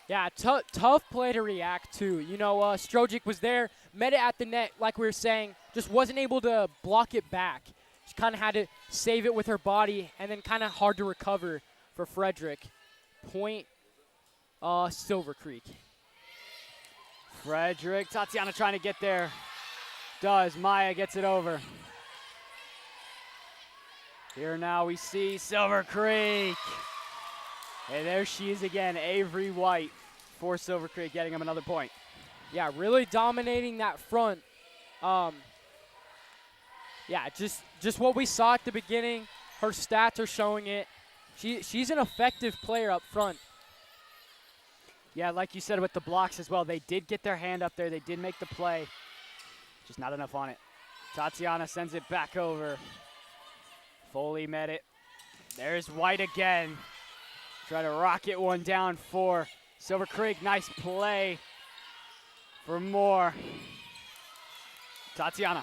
[SPEAKER 4] Yeah, tough play to react to. You know, Strojic was there, met it at the net, like we were saying, just wasn't able to block it back. She kind of had to save it with her body, and then kind of hard to recover for Frederick. Point, Silver Creek.
[SPEAKER 3] Frederick, Tatiana trying to get there. Does. Maya gets it over. Here now we see Silver Creek. And there she is again, Avery White for Silver Creek, getting him another point.
[SPEAKER 4] Yeah, really dominating that front. Yeah, just what we saw at the beginning. Her stats are showing it. She's an effective player up front.
[SPEAKER 3] Yeah, like you said with the blocks as well, they did get their hand up there. They did make the play. Just not enough on it. Tatiana sends it back over. Foley met it. There's White again. Try to rocket one down for Silver Creek. Nice play for more. Tatiana.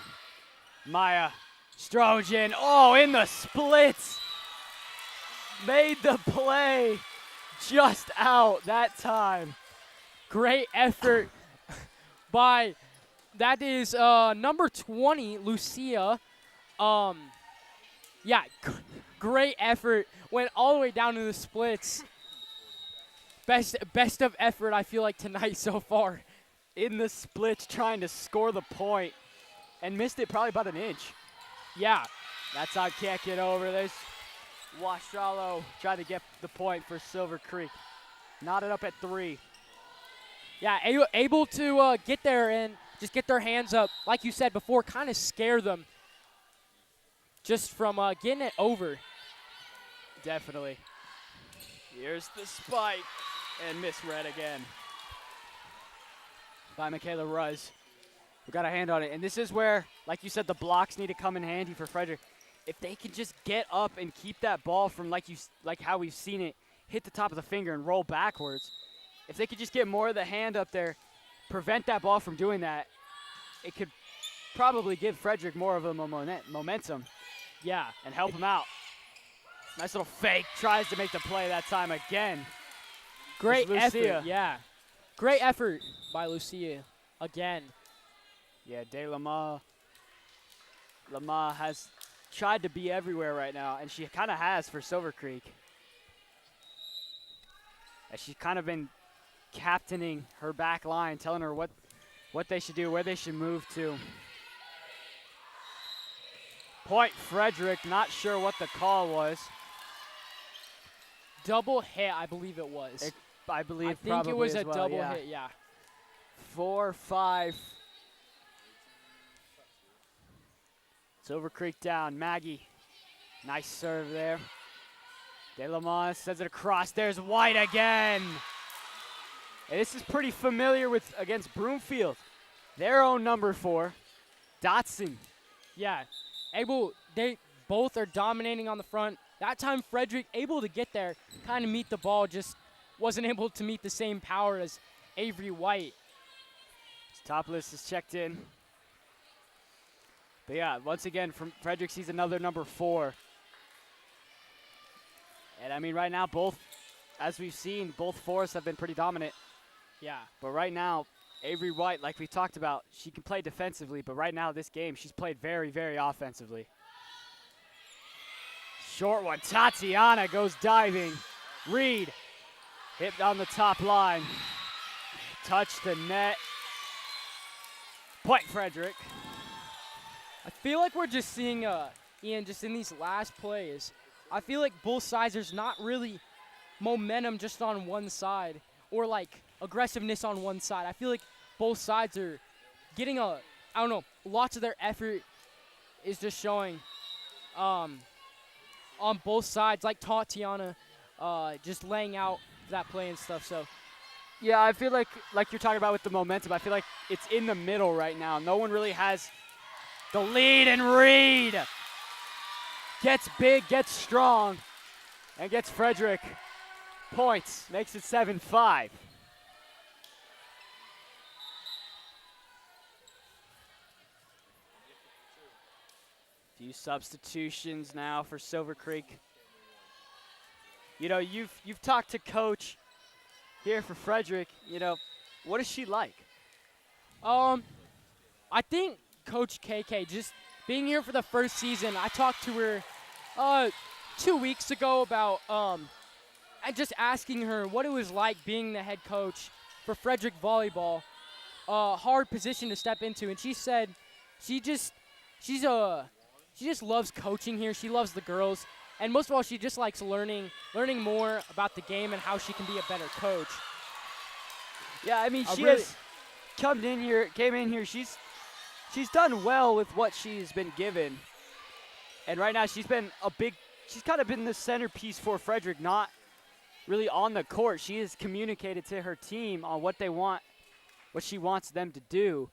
[SPEAKER 3] Maya. Strojan. Oh, in the splits. Made the play. Just out that time.
[SPEAKER 4] Great effort by, that is number 20, Lucia. Yeah, great effort. Went all the way down to the splits. Best of effort, I feel like, tonight so far.
[SPEAKER 3] In the splits, trying to score the point, and missed it probably about an inch.
[SPEAKER 4] Yeah.
[SPEAKER 3] That's how can't get over. There's Wastralo trying to get the point for Silver Creek. Knotted up at 3.
[SPEAKER 4] Yeah, able to get there and just get their hands up, like you said before, kind of scare them just from getting it over.
[SPEAKER 3] Definitely. Here's the spike, and misread again by Michaela Ruz. We got a hand on it, and this is where, like you said, the blocks need to come in handy for Frederick. If they can just get up and keep that ball from like how we've seen it, hit the top of the finger and roll backwards. If they could just get more of the hand up there, prevent that ball from doing that, it could probably give Frederick more of a momentum.
[SPEAKER 4] Yeah.
[SPEAKER 3] And help him out. Nice little fake. Tries to make the play that time again.
[SPEAKER 4] Great effort, yeah. Great effort by Lucia again.
[SPEAKER 3] Yeah, De Lama has tried to be everywhere right now, and she kind of has for Silver Creek. And she's kind of been captaining her back line, telling her what they should do, where they should move to. Point Frederick, not sure what the call was.
[SPEAKER 4] Double hit, I believe it was.
[SPEAKER 3] I think
[SPEAKER 4] it was a double hit, yeah.
[SPEAKER 3] 4-5. Silver Creek down. Maggie, nice serve there. De La Maz sends it across. There's White again. And this is pretty familiar against Broomfield. Their own number 4, Dotson.
[SPEAKER 4] Yeah, they both are dominating on the front. That time Frederick able to get there, kind of meet the ball, just wasn't able to meet the same power as Avery White.
[SPEAKER 3] His top list is checked in. But yeah, once again, from Frederick sees another number 4. And I mean, right now, as we've seen, both fours have been pretty dominant.
[SPEAKER 4] Yeah.
[SPEAKER 3] But right now, Avery White, like we talked about, she can play defensively, but right now, this game, she's played very, very offensively. Short one, Tatiana goes diving. Reed, hit on the top line. Touch the net. Point Frederick.
[SPEAKER 4] I feel like we're just seeing, Ian, just in these last plays, I feel like both sides, there's not really momentum just on one side or like aggressiveness on one side. I feel like both sides are getting lots of their effort is just showing on both sides, like Tatiana just laying out that play and stuff. So
[SPEAKER 3] yeah, I feel like you're talking about with the momentum, I feel like it's in the middle right now. No one really has the lead, and Reed gets big, gets strong, and gets Frederick points. Makes it 7-5. Few substitutions now for Silver Creek. You know, you've talked to Coach here for Frederick. You know, what is she like?
[SPEAKER 4] I think Coach KK, just being here for the first season, I talked to her 2 weeks ago about and just asking her what it was like being the head coach for Frederick Volleyball. hard position to step into. And she said she just loves coaching here. She loves the girls. And most of all, she just likes learning more about the game and how she can be a better coach.
[SPEAKER 3] Yeah, I mean, she has came in here. She's done well with what she's been given. And right now she's kind of been the centerpiece for Frederick, not really on the court. She has communicated to her team on what they want, what she wants them to do.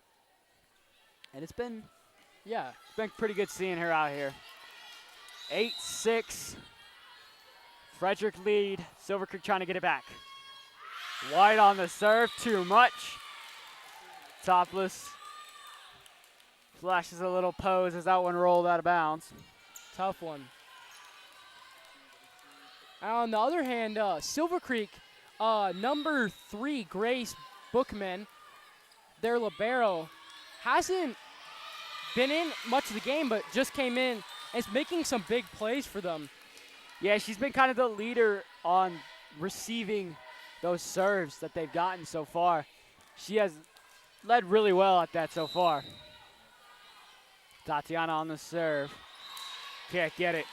[SPEAKER 3] And it's been pretty good seeing her out here. 8-6. Frederick lead. Silver Creek trying to get it back. White on the serve, too much. Topless. Flashes a little pose as that one rolled out of bounds.
[SPEAKER 4] Tough one. On the other hand, Silver Creek, number 3, Grace Bookman, their libero, hasn't been in much of the game, but just came in and is making some big plays for them.
[SPEAKER 3] Yeah, she's been kind of the leader on receiving those serves that they've gotten so far. She has led really well at that so far. Tatiana on the serve. Can't get it.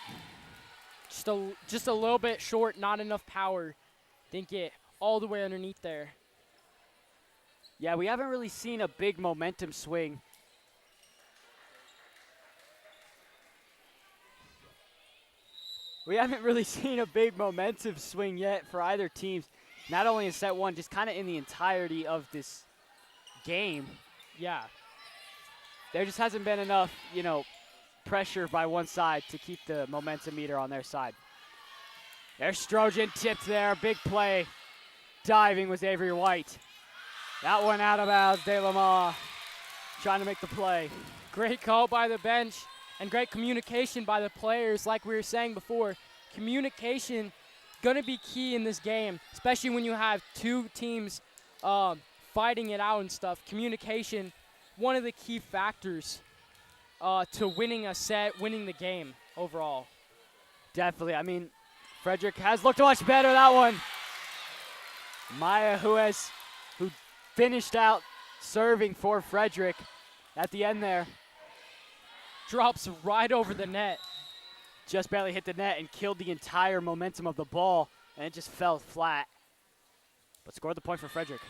[SPEAKER 4] Just a little bit short, not enough power. Didn't get all the way underneath there.
[SPEAKER 3] Yeah, we haven't really seen a big momentum swing. We haven't really seen a big momentum swing yet for either teams. Not only in set one, just kind of in the entirety of this game.
[SPEAKER 4] Yeah.
[SPEAKER 3] There just hasn't been enough, pressure by one side to keep the momentum meter on their side. There's Strojan tipped there, big play. Diving was Avery White. That one out of bounds, De La Ma trying to make the play.
[SPEAKER 4] Great call by the bench and great communication by the players. Like we were saying before, communication gonna be key in this game, especially when you have two teams fighting it out and stuff. Communication, one of the key factors to winning a set, winning the game overall.
[SPEAKER 3] Definitely. I mean, Frederick has looked much better that one. Maya, who finished out serving for Frederick at the end there.
[SPEAKER 4] Drops right over the net.
[SPEAKER 3] Just barely hit the net and killed the entire momentum of the ball, and it just fell flat. But scored the point for Frederick.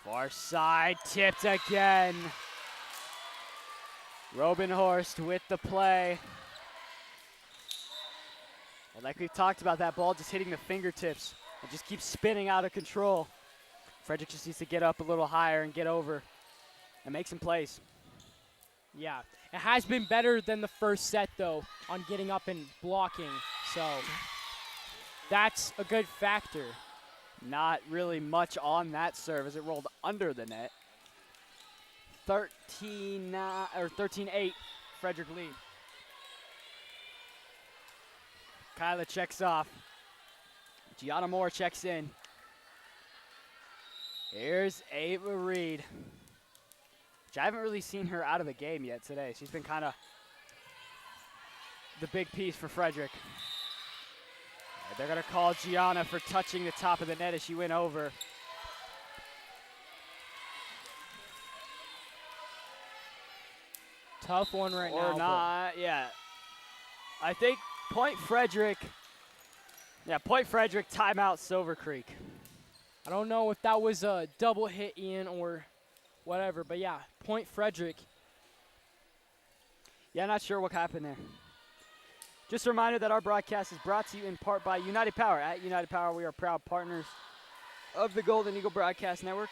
[SPEAKER 3] Far side, tipped again. Robinhorst with the play. And like we've talked about, that ball just hitting the fingertips and just keeps spinning out of control. Frederick just needs to get up a little higher and get over and make some plays.
[SPEAKER 4] Yeah, it has been better than the first set, though, on getting up and blocking. So that's a good factor.
[SPEAKER 3] Not really much on that serve as it rolled under the net. 13-8, Frederick lead. Kyla checks off. Gianna Moore checks in. Here's Ava Reed. Which I haven't really seen her out of the game yet today. She's been kind of the big piece for Frederick. And they're going to call Gianna for touching the top of the net as she went over.
[SPEAKER 4] Tough one right now.
[SPEAKER 3] Or not, yeah. I think point Frederick. Yeah, point Frederick, timeout Silver Creek.
[SPEAKER 4] I don't know if that was a double hit, Ian, or whatever, but yeah, point Frederick.
[SPEAKER 3] Yeah, not sure what happened there. Just a reminder that our broadcast is brought to you in part by United Power. At United Power, we are proud partners of the Golden Eagle Broadcast Network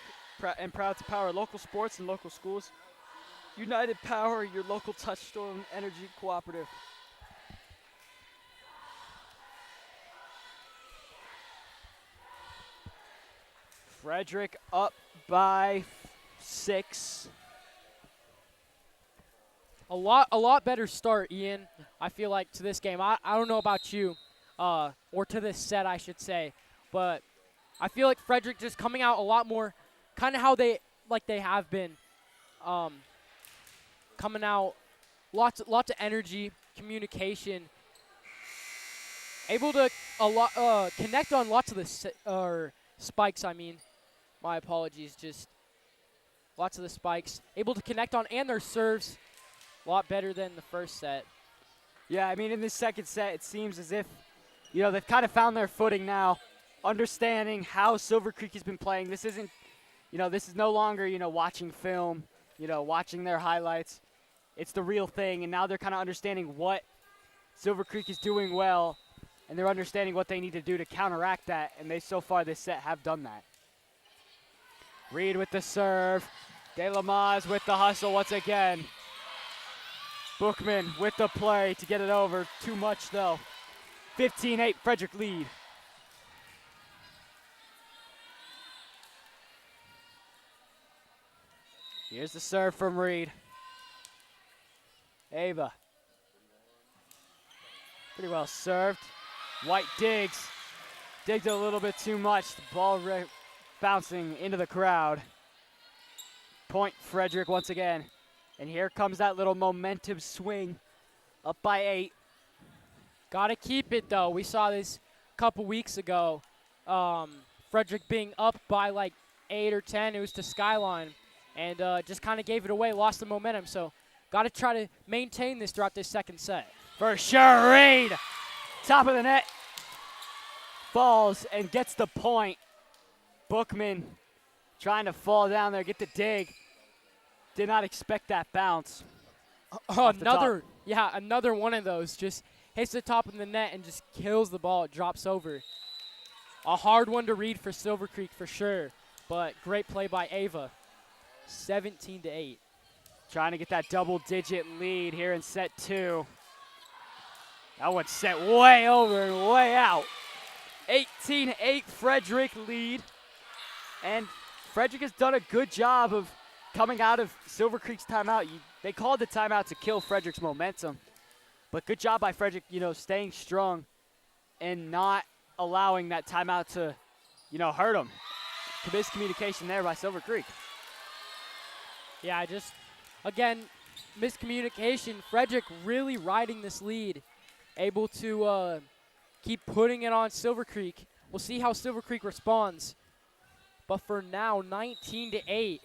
[SPEAKER 3] and proud to power local sports and local schools. United Power, your local touchstone energy cooperative. Frederick up by 6.
[SPEAKER 4] A lot better start, Ian, I feel like, to this game. I don't know about you, or to this set, I should say, but I feel like Frederick just coming out a lot more kind of how they have been. Coming out, lots of energy, communication, able to connect on lots of the spikes, My apologies. Just lots of the spikes. Able to connect on, and their serves a lot better than the first set.
[SPEAKER 3] Yeah, I mean, in this second set, it seems as if, they've kind of found their footing now, understanding how Silver Creek has been playing. This isn't, this is no longer, watching film, watching their highlights. It's the real thing, and now they're kind of understanding what Silver Creek is doing well, and they're understanding what they need to do to counteract that, and they, so far this set, have done that. Reed with the serve. De La Maz with the hustle once again. Bookman with the play to get it over. Too much, though. 15-8, Frederick lead. Here's the serve from Reed. Ava. Pretty well served. White digs. Digged a little bit too much. The ball bouncing into the crowd. Point Frederick once again. And here comes that little momentum swing. Up by 8.
[SPEAKER 4] Got to keep it, though. We saw this a couple weeks ago. Frederick being up by like 8 or 10. It was to Skyline. And just kind of gave it away, lost the momentum. So got to try to maintain this throughout this second set.
[SPEAKER 3] For sure, Reed. Top of the net. Falls and gets the point. Bookman trying to fall down there, get the dig. Did not expect that bounce.
[SPEAKER 4] Another one of those. Just hits the top of the net and just kills the ball. It drops over. A hard one to read for Silver Creek for sure, but great play by Ava. 17-8.
[SPEAKER 3] Trying to get that double-digit lead here in set 2. That one's set way over and way out. 18-8, Frederick lead. And Frederick has done a good job of coming out of Silver Creek's timeout. They called the timeout to kill Frederick's momentum. But good job by Frederick, staying strong and not allowing that timeout to, hurt them. Miscommunication there by Silver Creek.
[SPEAKER 4] Yeah, just, again, miscommunication. Frederick really riding this lead, able to keep putting it on Silver Creek. We'll see how Silver Creek responds. But for now, 19-8.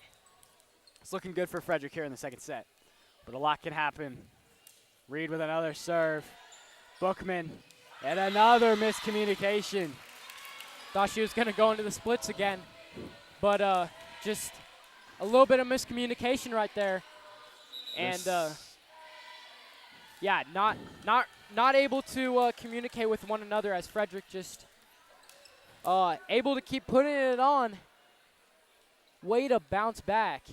[SPEAKER 3] It's looking good for Frederick here in the second set. But a lot can happen. Reed with another serve. Bookman and another miscommunication.
[SPEAKER 4] Thought she was going to go into the splits again. But just a little bit of miscommunication right there. And, yeah, not able to communicate with one another as Frederick just able to keep putting it on. Way to bounce back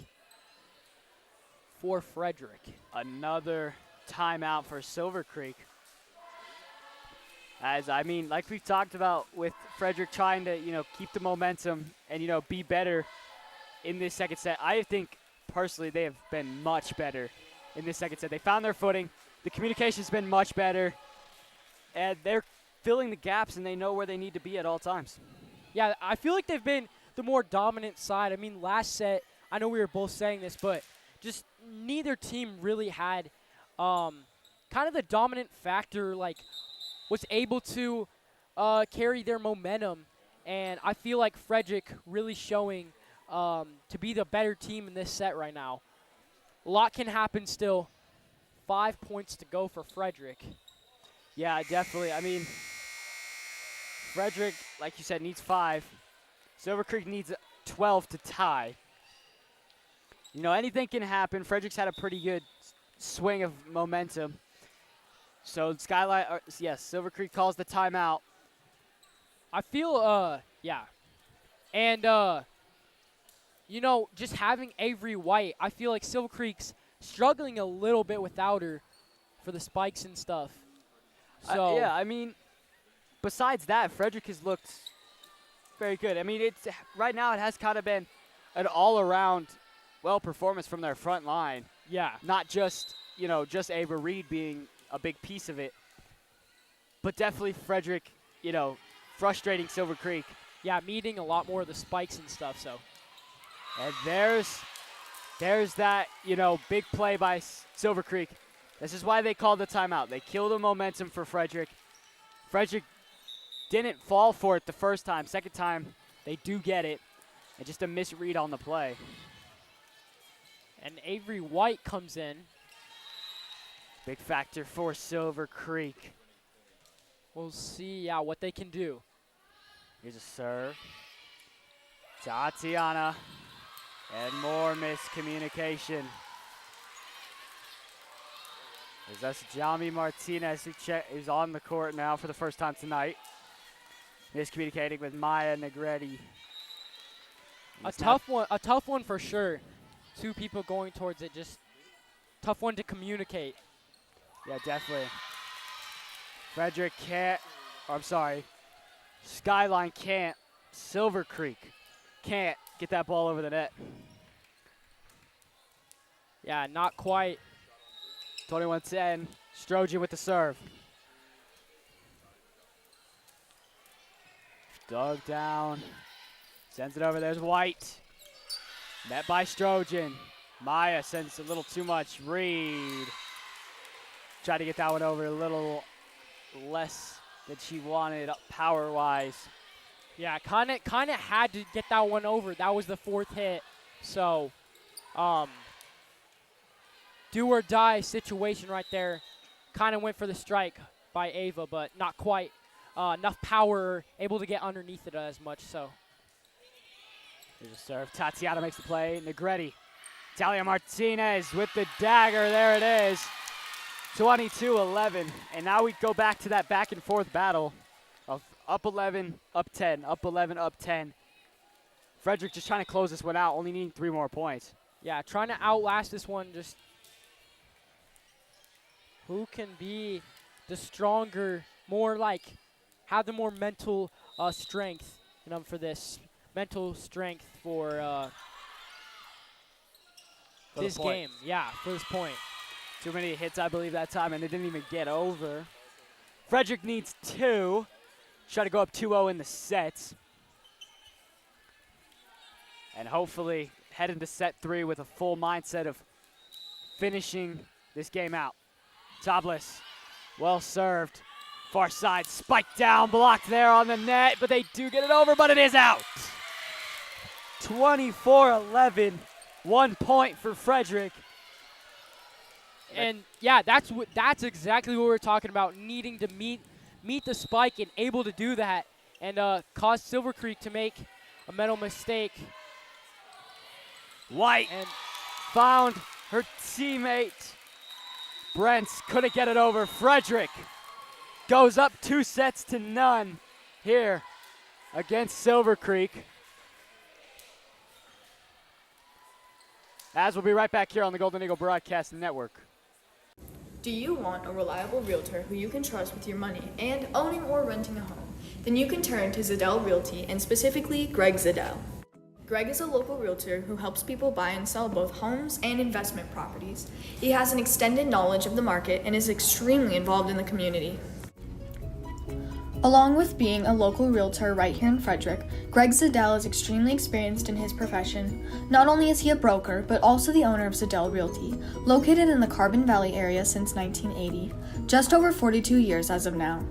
[SPEAKER 4] for Frederick.
[SPEAKER 3] Another timeout for Silver Creek. Like we've talked about with Frederick trying to, keep the momentum and, be better in this second set. I think, personally, they have been much better in this second set. They found their footing. The communication's been much better. And they're filling the gaps, and they know where they need to be at all times.
[SPEAKER 4] Yeah, I feel like they've been the more dominant side. I mean, last set, I know we were both saying this, but just neither team really had kind of the dominant factor, was able to carry their momentum. And I feel like Frederick really showing to be the better team in this set right now. A lot can happen still. 5 points to go for Frederick.
[SPEAKER 3] Yeah, definitely. I mean, Frederick, like you said, needs 5. Silver Creek needs 12 to tie. Anything can happen. Frederick's had a pretty good swing of momentum. So Silver Creek calls the timeout.
[SPEAKER 4] I feel, yeah. And, just having Avery White, I feel like Silver Creek's struggling a little bit without her for the spikes and stuff. So
[SPEAKER 3] yeah, I mean, besides that, Frederick has looked very good. I mean, right now it has kind of been an all-around performance from their front line.
[SPEAKER 4] Yeah.
[SPEAKER 3] Not just, just Ava Reed being a big piece of it, but definitely Frederick, frustrating Silver Creek.
[SPEAKER 4] Yeah, meeting a lot more of the spikes and stuff, so.
[SPEAKER 3] And there's that, big play by Silver Creek. This is why they called the timeout. They killed the momentum for Frederick. Frederick didn't fall for it the first time. Second time, they do get it. And just a misread on the play.
[SPEAKER 4] And Avery White comes in.
[SPEAKER 3] Big factor for Silver Creek.
[SPEAKER 4] We'll see, what they can do.
[SPEAKER 3] Here's a serve. Tatiana. And more miscommunication. That's Jami Martinez who's on the court now for the first time tonight. Miscommunicating with Maya Negretti.
[SPEAKER 4] A tough one for sure. Two people going towards it, just tough one to communicate.
[SPEAKER 3] Yeah, definitely. Frederick can't, Skyline can't, Silver Creek can't get that ball over the net.
[SPEAKER 4] Yeah, not quite.
[SPEAKER 3] 21-10, Strojan with the serve. Dug down, sends it over, there's White. Met by Strojan. Maya sends a little too much. Reed tried to get that one over a little less than she wanted power-wise.
[SPEAKER 4] Yeah, kind of had to get that one over. That was the fourth hit. So, do or die situation right there. Kind of went for the strike by Ava, but not quite enough power, able to get underneath it as much. So.
[SPEAKER 3] Here's a serve. Tatiana makes the play. Negretti. Talia Martinez with the dagger. There it is. 22-11. And now we go back to that back and forth battle of up 11, up 10, up 11, up 10. Frederick just trying to close this one out, only needing 3 more points.
[SPEAKER 4] Yeah, trying to outlast this one. Just who can be the stronger, more like have the more mental strength, for this. Mental strength for this game. Yeah, for this point.
[SPEAKER 3] Too many hits, I believe, that time, and they didn't even get over. Frederick needs 2. Try to go up 2-0 in the sets. And hopefully head into set 3 with a full mindset of finishing this game out. Topless, well served. Far side, spiked down, blocked there on the net, but they do get it over, but it is out. 24-11, 1 point for Frederick.
[SPEAKER 4] And yeah, that's exactly what we're talking about, needing to meet the spike and able to do that and cause Silver Creek to make a mental mistake.
[SPEAKER 3] White and found her teammate. Brents couldn't get it over. Frederick goes up 2-0 here against Silver Creek. As we'll be right back here on the Golden Eagle Broadcast Network.
[SPEAKER 7] Do you want a reliable realtor who you can trust with your money and owning or renting a home? Then you can turn to Zadell Realty and specifically Greg Zadell. Greg is a local realtor who helps people buy and sell both homes and investment properties. He has an extended knowledge of the market and is extremely involved in the community.
[SPEAKER 9] Along with being a local realtor right here in Frederick, Greg Zadell is extremely experienced in his profession. Not only is he a broker, but also the owner of Zadell Realty, located in the Carbon Valley area since 1980, just over 42 years as of now.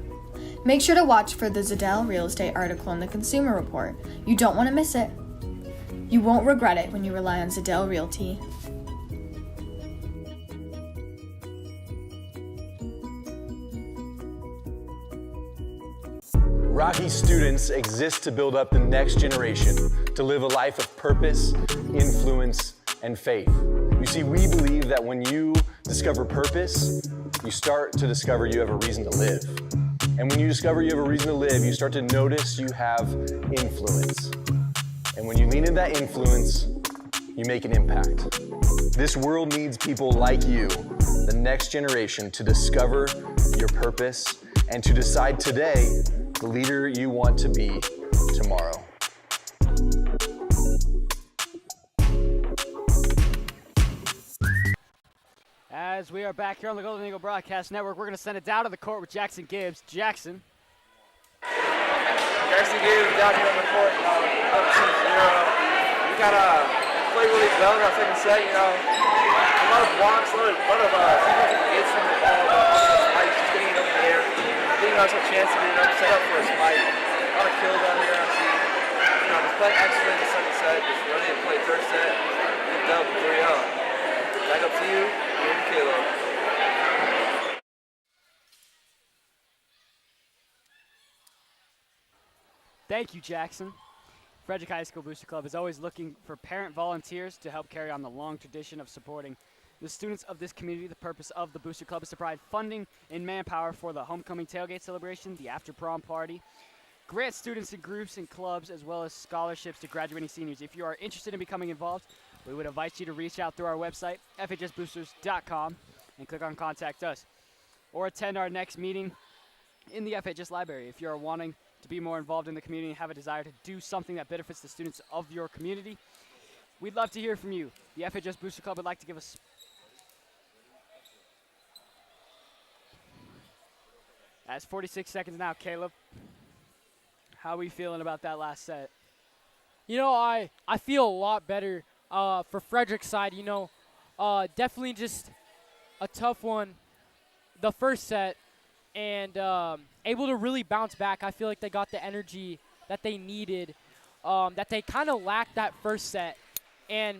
[SPEAKER 9] Make sure to watch for the Zadell Real Estate article in the Consumer Report. You don't want to miss it. You won't regret it when you rely on Zadell Realty.
[SPEAKER 13] Rocky students exist to build up the next generation, to live a life of purpose, influence, and faith. You see, we believe that when you discover purpose, you start to discover you have a reason to live. And when you discover you have a reason to live, you start to notice you have influence. And when you lean into that influence, you make an impact. This world needs people like you, the next generation, to discover your purpose and to decide today the leader you want to be tomorrow.
[SPEAKER 3] As we are back here on the Golden Eagle Broadcast Network, we're going to send it down to the court with Jackson Gibbs. Jackson.
[SPEAKER 5] Jackson Gibbs down here on the court, up 2-0. We got to play really well in our second set, a lot of blocks, a lot of significant hits from the ball, Spike's just getting it up in the air, giving us a chance to get it up, set up for a spike. A lot of kills out here, I see. Just playing excellent in the second set. set, just ready to play third set, picked up 3-0. Back up to you, Ian and Caleb.
[SPEAKER 3] Thank you, Jackson. Frederick High School Booster Club is always looking for parent volunteers to help carry on the long tradition of supporting the students of this community. The purpose of the Booster Club is to provide funding and manpower for the homecoming tailgate celebration, the after prom party, grant students in groups and clubs, as well as scholarships to graduating seniors. If you are interested in becoming involved, we would invite you to reach out through our website, fhsboosters.com, and click on Contact Us, or attend our next meeting in the FHS library. If you are wanting to be more involved in the community and have a desire to do something that benefits the students of your community, we'd love to hear from you. The FHS Booster Club would like to give us That's 46 seconds now, Caleb. How are we feeling about that last set?
[SPEAKER 4] You know, I feel a lot better for Frederick's side. You know, definitely just a tough one, the first set, and able to really bounce back. I feel like they got the energy that they needed, that they kind of lacked that first set, and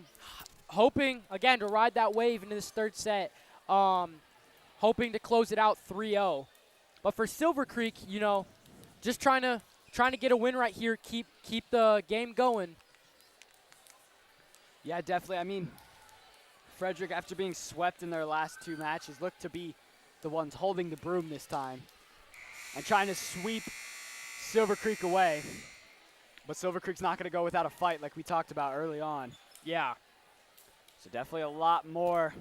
[SPEAKER 4] hoping, again, to ride that wave into this third set, hoping to close it out 3-0. But for Silver Creek, you know, just trying to get a win right here, keep the game going.
[SPEAKER 3] Yeah, definitely. I mean, Frederick, after being swept in their last two matches, looked to be the ones holding the broom this time and trying to sweep Silver Creek away. But Silver Creek's not going to go without a fight like we talked about early on.
[SPEAKER 4] Yeah.
[SPEAKER 3] So definitely a lot more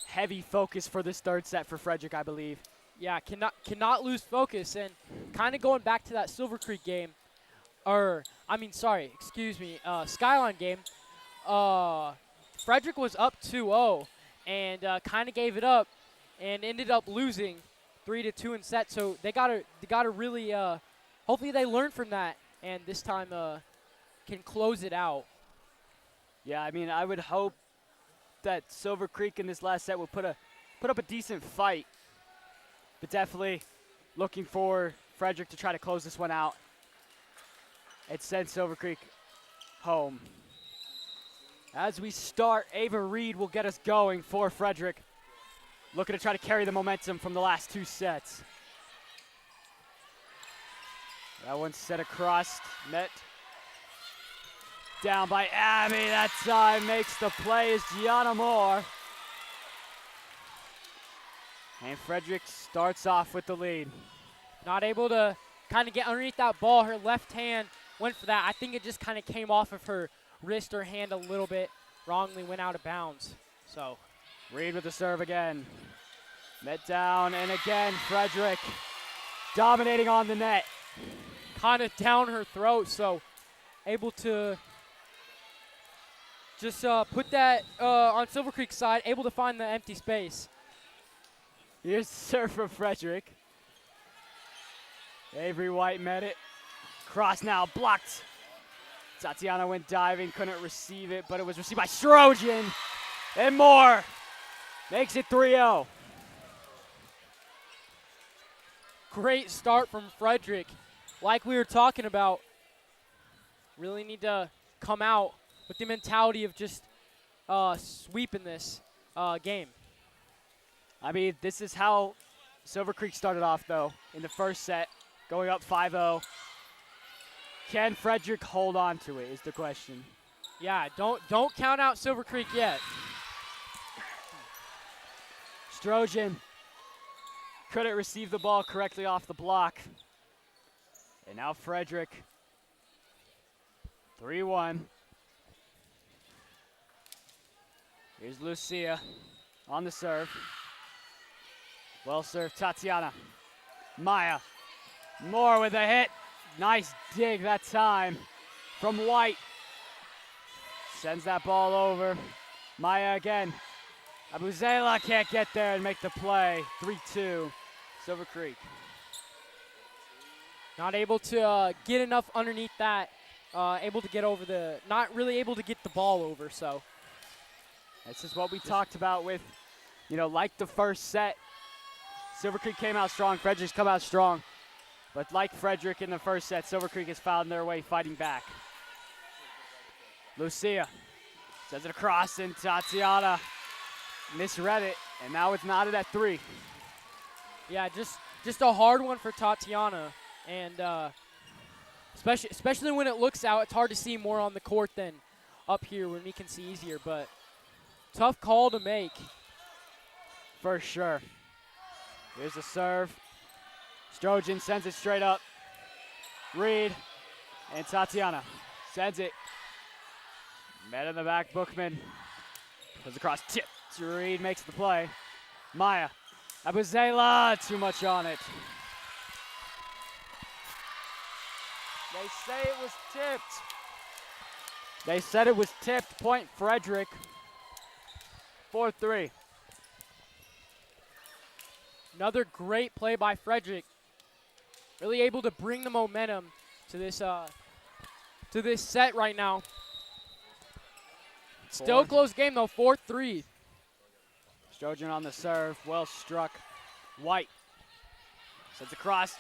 [SPEAKER 3] heavy focus for this third set for Frederick, I believe.
[SPEAKER 4] Yeah, cannot lose focus. And kind of going back to that Silver Creek game, Skyline game, Frederick was up 2-0 and kind of gave it up and ended up losing 3-2 in set. So they gotta really, hopefully they learn from that and this time can close it out.
[SPEAKER 3] Yeah, I mean, I would hope that Silver Creek in this last set will put up a decent fight. But definitely looking for Frederick to try to close this one out and send Silver Creek home. As we start, Ava Reed will get us going for Frederick. Looking to try to carry the momentum from the last two sets. That one's set across, met down by Abby. That time makes the play is Gianna Moore. And Frederick starts off with the lead.
[SPEAKER 4] Not able to kind of get underneath that ball. Her left hand went for that. I think it just kind of came off of her wrist or hand a little bit. Wrongly went out of bounds. So
[SPEAKER 3] Reed with the serve again. Met down, and again, Frederick dominating on the net.
[SPEAKER 4] Kind of down her throat, so able to just put that on Silver Creek's side, able to find the empty space.
[SPEAKER 3] Here's the serve from Frederick. Avery White met it. Cross now, blocked. Tatiana went diving, couldn't receive it, but it was received by Strojan. And Moore makes it 3-0.
[SPEAKER 4] Great start from Frederick. Like we were talking about, really need to come out with the mentality of just sweeping this game.
[SPEAKER 3] I mean, this is how Silver Creek started off, though, in the first set, going up 5-0. Can Frederick hold on to it is the question.
[SPEAKER 4] Yeah, don't count out Silver Creek yet.
[SPEAKER 3] Strojan couldn't receive the ball correctly off the block. And now Frederick, 3-1. Here's Lucia on the serve. Well served, Tatiana. Maya. Moore with a hit. Nice dig that time from White. Sends that ball over. Maya again. Abuzela can't get there and make the play. 3-2, Silver Creek.
[SPEAKER 4] Not able to get enough underneath that. Able to get over not really able to get the ball over, so.
[SPEAKER 3] This is what we talked about with, like the first set. Silver Creek came out strong, Frederick's come out strong. But like Frederick in the first set, Silver Creek has found their way fighting back. Lucia sends it across, and Tatiana misread it, and now it's knotted at 3.
[SPEAKER 4] Yeah, just a hard one for Tatiana, and especially when it looks out, it's hard to see more on the court than up here when we can see easier, but tough call to make.
[SPEAKER 3] For sure. Here's the serve. Strojan sends it straight up. Reed and Tatiana sends it. Met in the back, Bookman. Goes across, tip. Reed makes the play. Maya. Abuzela, too much on it. They say it was tipped. They said it was tipped. Point Frederick. 4-3.
[SPEAKER 4] Another great play by Frederick. Really able to bring the momentum to this set right now. Still close game though, 4-3.
[SPEAKER 3] Strojan on the serve, well struck. White sends across,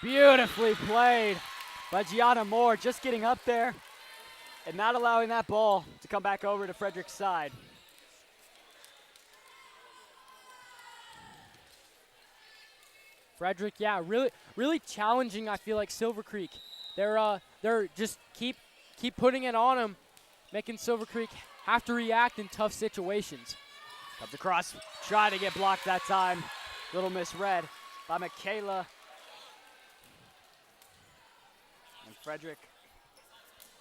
[SPEAKER 3] beautifully played by Gianna Moore, just getting up there and not allowing that ball to come back over to Frederick's side.
[SPEAKER 4] Frederick, yeah, really challenging. I feel like Silver Creek. They're just keep putting it on them, making Silver Creek have to react in tough situations.
[SPEAKER 3] Comes across, trying to get blocked that time. Little misread by Michaela. And Frederick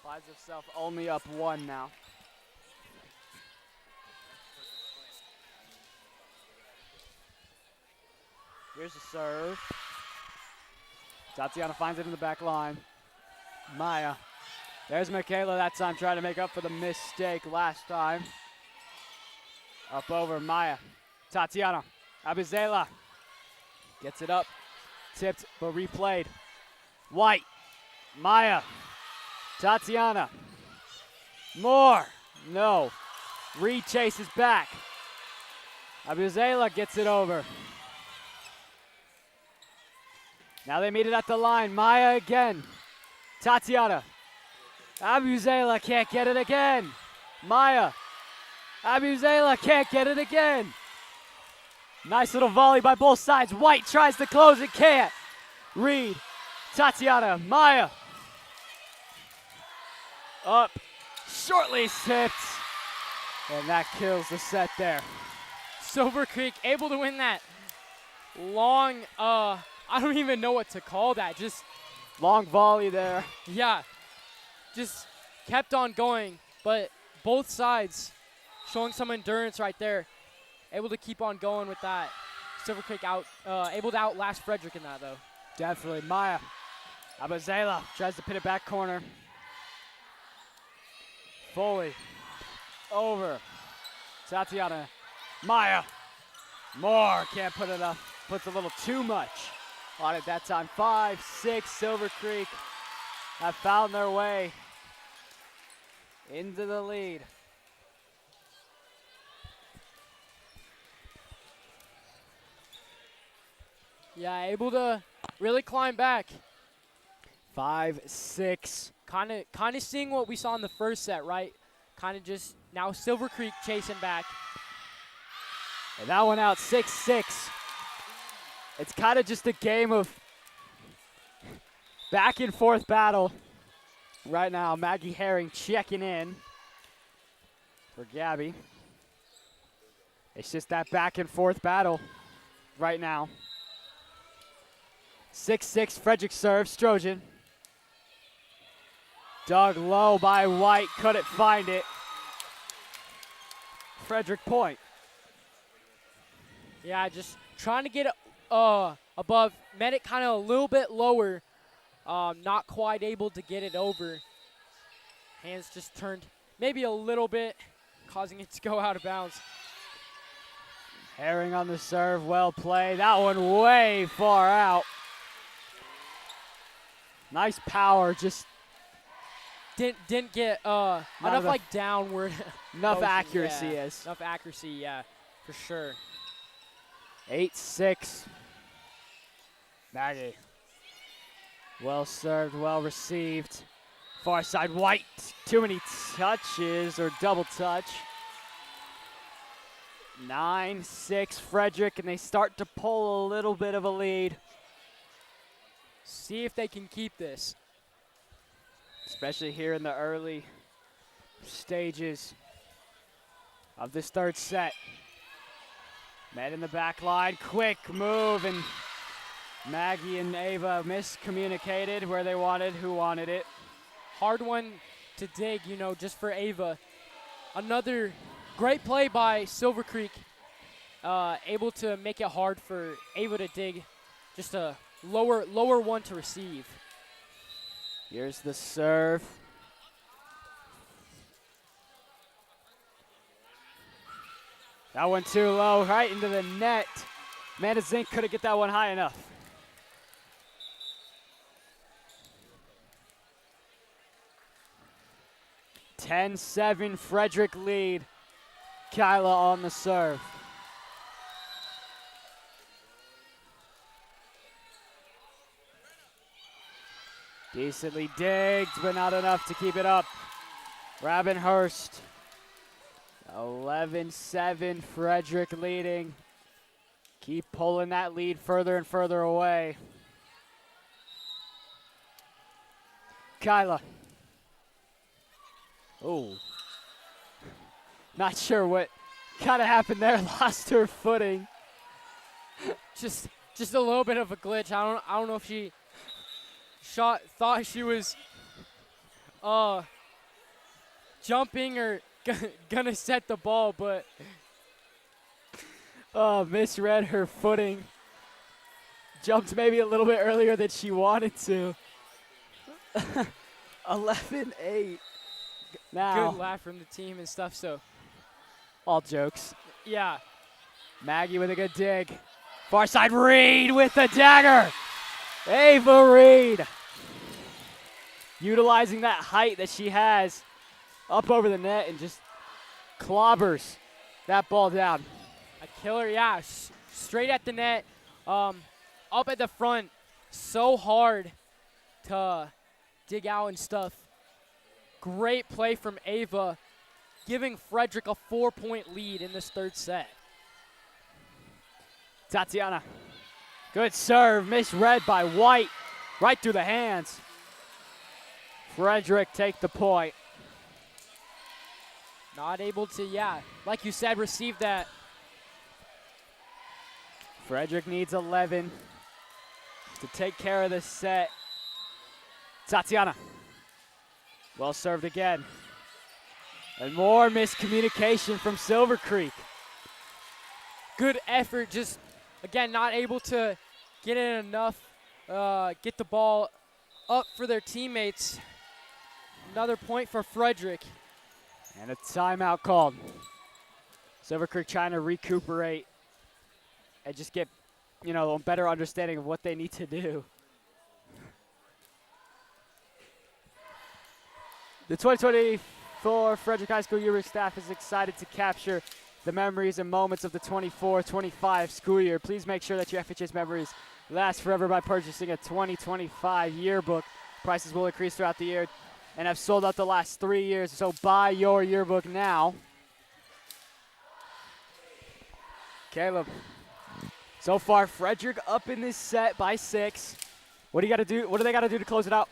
[SPEAKER 3] finds himself only up 1 now. Here's the serve. Tatiana finds it in the back line. Maya. There's Michaela that time trying to make up for the mistake last time. Up over Maya. Tatiana. Abizela. Gets it up. Tipped but replayed. White. Maya. Tatiana. Moore. No. Reed chases back. Abizela gets it over. Now they meet it at the line. Maya again. Tatiana. Abuzela can't get it again. Maya. Abuzela can't get it again. Nice little volley by both sides. White tries to close it, can't. Reed. Tatiana. Maya. Up. Shortly tipped. And that kills the set there.
[SPEAKER 4] Silver Creek able to win that long, I don't even know what to call that. Just
[SPEAKER 3] long volley there.
[SPEAKER 4] Yeah, just kept on going, but both sides showing some endurance right there. Able to keep on going with that. Silver Creek able to outlast Frederick in that though.
[SPEAKER 3] Definitely. Maya. Abazela tries to pin it back corner. Foley. Over. Tatiana. Maya. Moore can't put it up. Puts a little too much on it that time. 5-6, Silver Creek have found their way into the lead.
[SPEAKER 4] Yeah, able to really climb back.
[SPEAKER 3] 5-6.
[SPEAKER 4] Kind of seeing what we saw in the first set, right? Kind of just now Silver Creek chasing back.
[SPEAKER 3] And that one out 6-6. It's kind of just a game of back and forth battle right now. Maggie Herring checking in for Gabby. It's just that back and forth battle right now. 6-6, Frederick serves, Strojan. Dug low by White, couldn't find it. Frederick point.
[SPEAKER 4] Yeah, just trying to get it above. Met it kind of a little bit lower. Not quite able to get it over. Hands just turned maybe a little bit, causing it to go out of bounds.
[SPEAKER 3] Herring on the serve, well played. That one way far out. Nice power, just
[SPEAKER 4] didn't get enough like downward.
[SPEAKER 3] Enough accuracy is.
[SPEAKER 4] Enough accuracy, yeah, for sure.
[SPEAKER 3] 8-6. Maggie. Well served, well received. Far side, White. Too many touches or double touch. 9-6 Frederick, and they start to pull a little bit of a lead.
[SPEAKER 4] See if they can keep this.
[SPEAKER 3] Especially here in the early stages of this third set. Met in the back line, quick move, and Maggie and Ava miscommunicated where they wanted, who wanted it.
[SPEAKER 4] Hard one to dig, just for Ava. Another great play by Silver Creek, able to make it hard for Ava to dig, just a lower one to receive.
[SPEAKER 3] Here's the serve. That one too low, right into the net. Amanda Zink couldn't get that one high enough. (10-7) Frederick lead. Kyla on the serve. Decently digged, but not enough to keep it up. Rabenhurst. 11-7, Frederick leading. Keep pulling that lead further and further away. Kyla. Oh. Not sure what kind of happened there. Lost her footing.
[SPEAKER 4] Just a little bit of a glitch. I don't know if she thought she was jumping or gonna set the ball, but
[SPEAKER 3] misread her footing. Jumped maybe a little bit earlier than she wanted to. 11-8. Now,
[SPEAKER 4] good laugh from the team and stuff, so.
[SPEAKER 3] All jokes.
[SPEAKER 4] Yeah.
[SPEAKER 3] Maggie with a good dig. Far side, Reed with the dagger. Ava Reed. Utilizing that height that she has up over the net and just clobbers that ball down.
[SPEAKER 4] A killer, yeah. Straight at the net. Up at the front. So hard to dig out and stuff. Great play from Ava, giving Frederick a 4-point lead in this third set.
[SPEAKER 3] Tatiana. Good serve. Misread by White. Right through the hands. Frederick take the point.
[SPEAKER 4] Not able to, yeah, like you said, receive that.
[SPEAKER 3] Frederick needs 11 to take care of this set. Tatiana. Well served again. And more miscommunication from Silver Creek.
[SPEAKER 4] Good effort, just, again, not able to get in enough, get the ball up for their teammates. Another point for Frederick.
[SPEAKER 3] And a timeout called. Silver Creek trying to recuperate and just get, a better understanding of what they need to do. The 2024 Frederick High School Yearbook staff is excited to capture the memories and moments of the 24-25 school year. Please make sure that your FHS memories last forever by purchasing a 2025 yearbook. Prices will increase throughout the year and have sold out the last 3 years, so buy your yearbook now. Caleb. So far, Frederick up in this set by 6. What do you got to do? What do they got to do to close it out?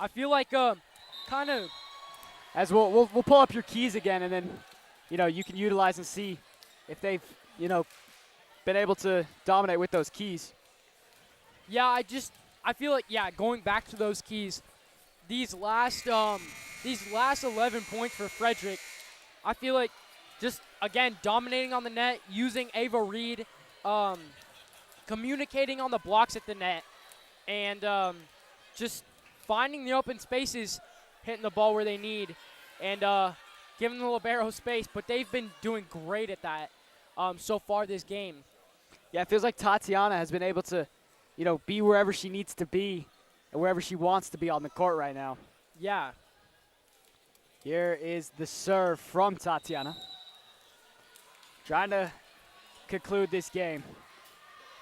[SPEAKER 4] I feel like kind of.
[SPEAKER 3] As we'll pull up your keys again, and then you can utilize and see if they've been able to dominate with those keys.
[SPEAKER 4] Yeah, I feel like going back to those keys, these last 11 points for Frederick, I feel like just again dominating on the net, using Ava Reed, communicating on the blocks at the net, and just finding the open spaces, hitting the ball where they need, and giving the libero space. But they've been doing great at that so far this game.
[SPEAKER 3] Yeah, it feels like Tatiana has been able to, be wherever she needs to be and wherever she wants to be on the court right now.
[SPEAKER 4] Yeah.
[SPEAKER 3] Here is the serve from Tatiana. Trying to conclude this game.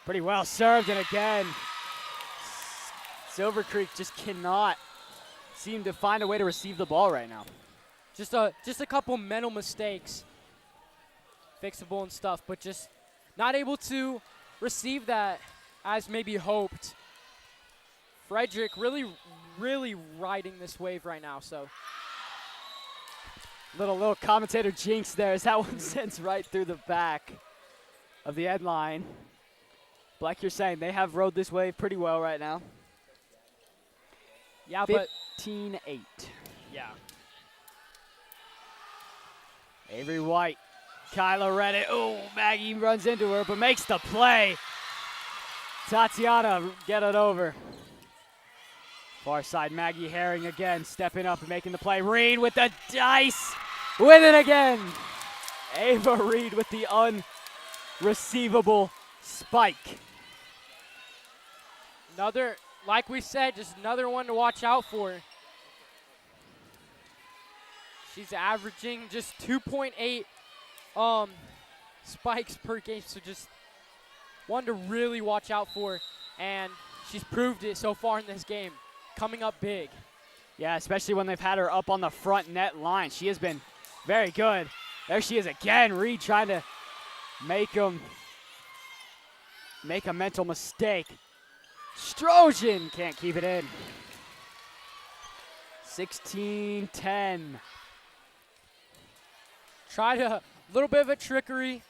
[SPEAKER 3] Pretty well served, and again, Silver Creek just cannot seem to find a way to receive the ball right now.
[SPEAKER 4] Just a couple mental mistakes, fixable and stuff, but just not able to receive that as maybe hoped. Frederick really riding this wave right now, so.
[SPEAKER 3] Little commentator jinx there as that one sends right through the back of the end line. But like you're saying, they have rode this wave pretty well right now.
[SPEAKER 4] Yeah, but
[SPEAKER 3] 15-8.
[SPEAKER 4] Yeah.
[SPEAKER 3] Avery White, Kyla read it. Oh, Maggie runs into her, but makes the play. Tatiana get it over. Far side, Maggie Herring again, stepping up and making the play. Reed with the dice, with it again. Ava Reed with the unreceivable spike.
[SPEAKER 4] Another, like we said, just another one to watch out for. She's averaging just 2.8 spikes per game, so just one to really watch out for, and she's proved it so far in this game, coming up big.
[SPEAKER 3] Yeah, especially when they've had her up on the front net line. She has been very good. There she is again, Reed trying to make a mental mistake. Strojan can't keep it in. 16-10.
[SPEAKER 4] Tried a little bit of a trickery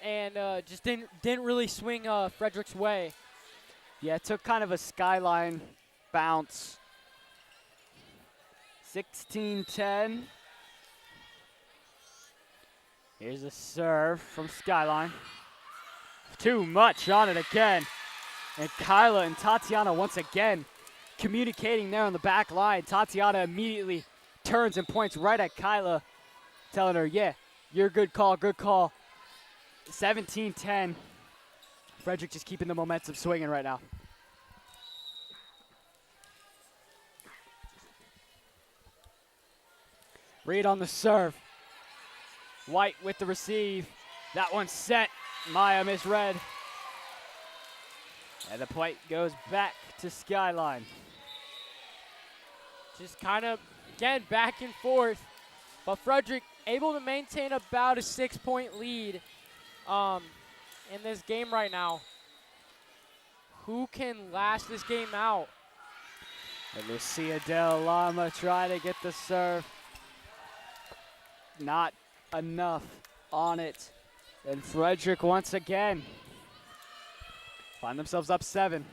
[SPEAKER 4] and just didn't really swing Frederick's way.
[SPEAKER 3] Yeah, it took kind of a skyline bounce. 16-10. Here's a serve from Skyline. Too much on it again. And Kyla and Tatiana once again communicating there on the back line. Tatiana immediately turns and points right at Kyla, telling her, yeah, you're a good call, good call. 17-10. Frederick just keeping the momentum swinging right now. Reed on the serve. White with the receive. That one's set. Maya misread. And the point goes back to Skyline.
[SPEAKER 4] Just kind of, again, back and forth. But Frederick able to maintain about a 6-point lead in this game right now. Who can last this game out?
[SPEAKER 3] And Lucia Del Lama trying to get the serve. Not enough on it. And Frederick once again find themselves up 7.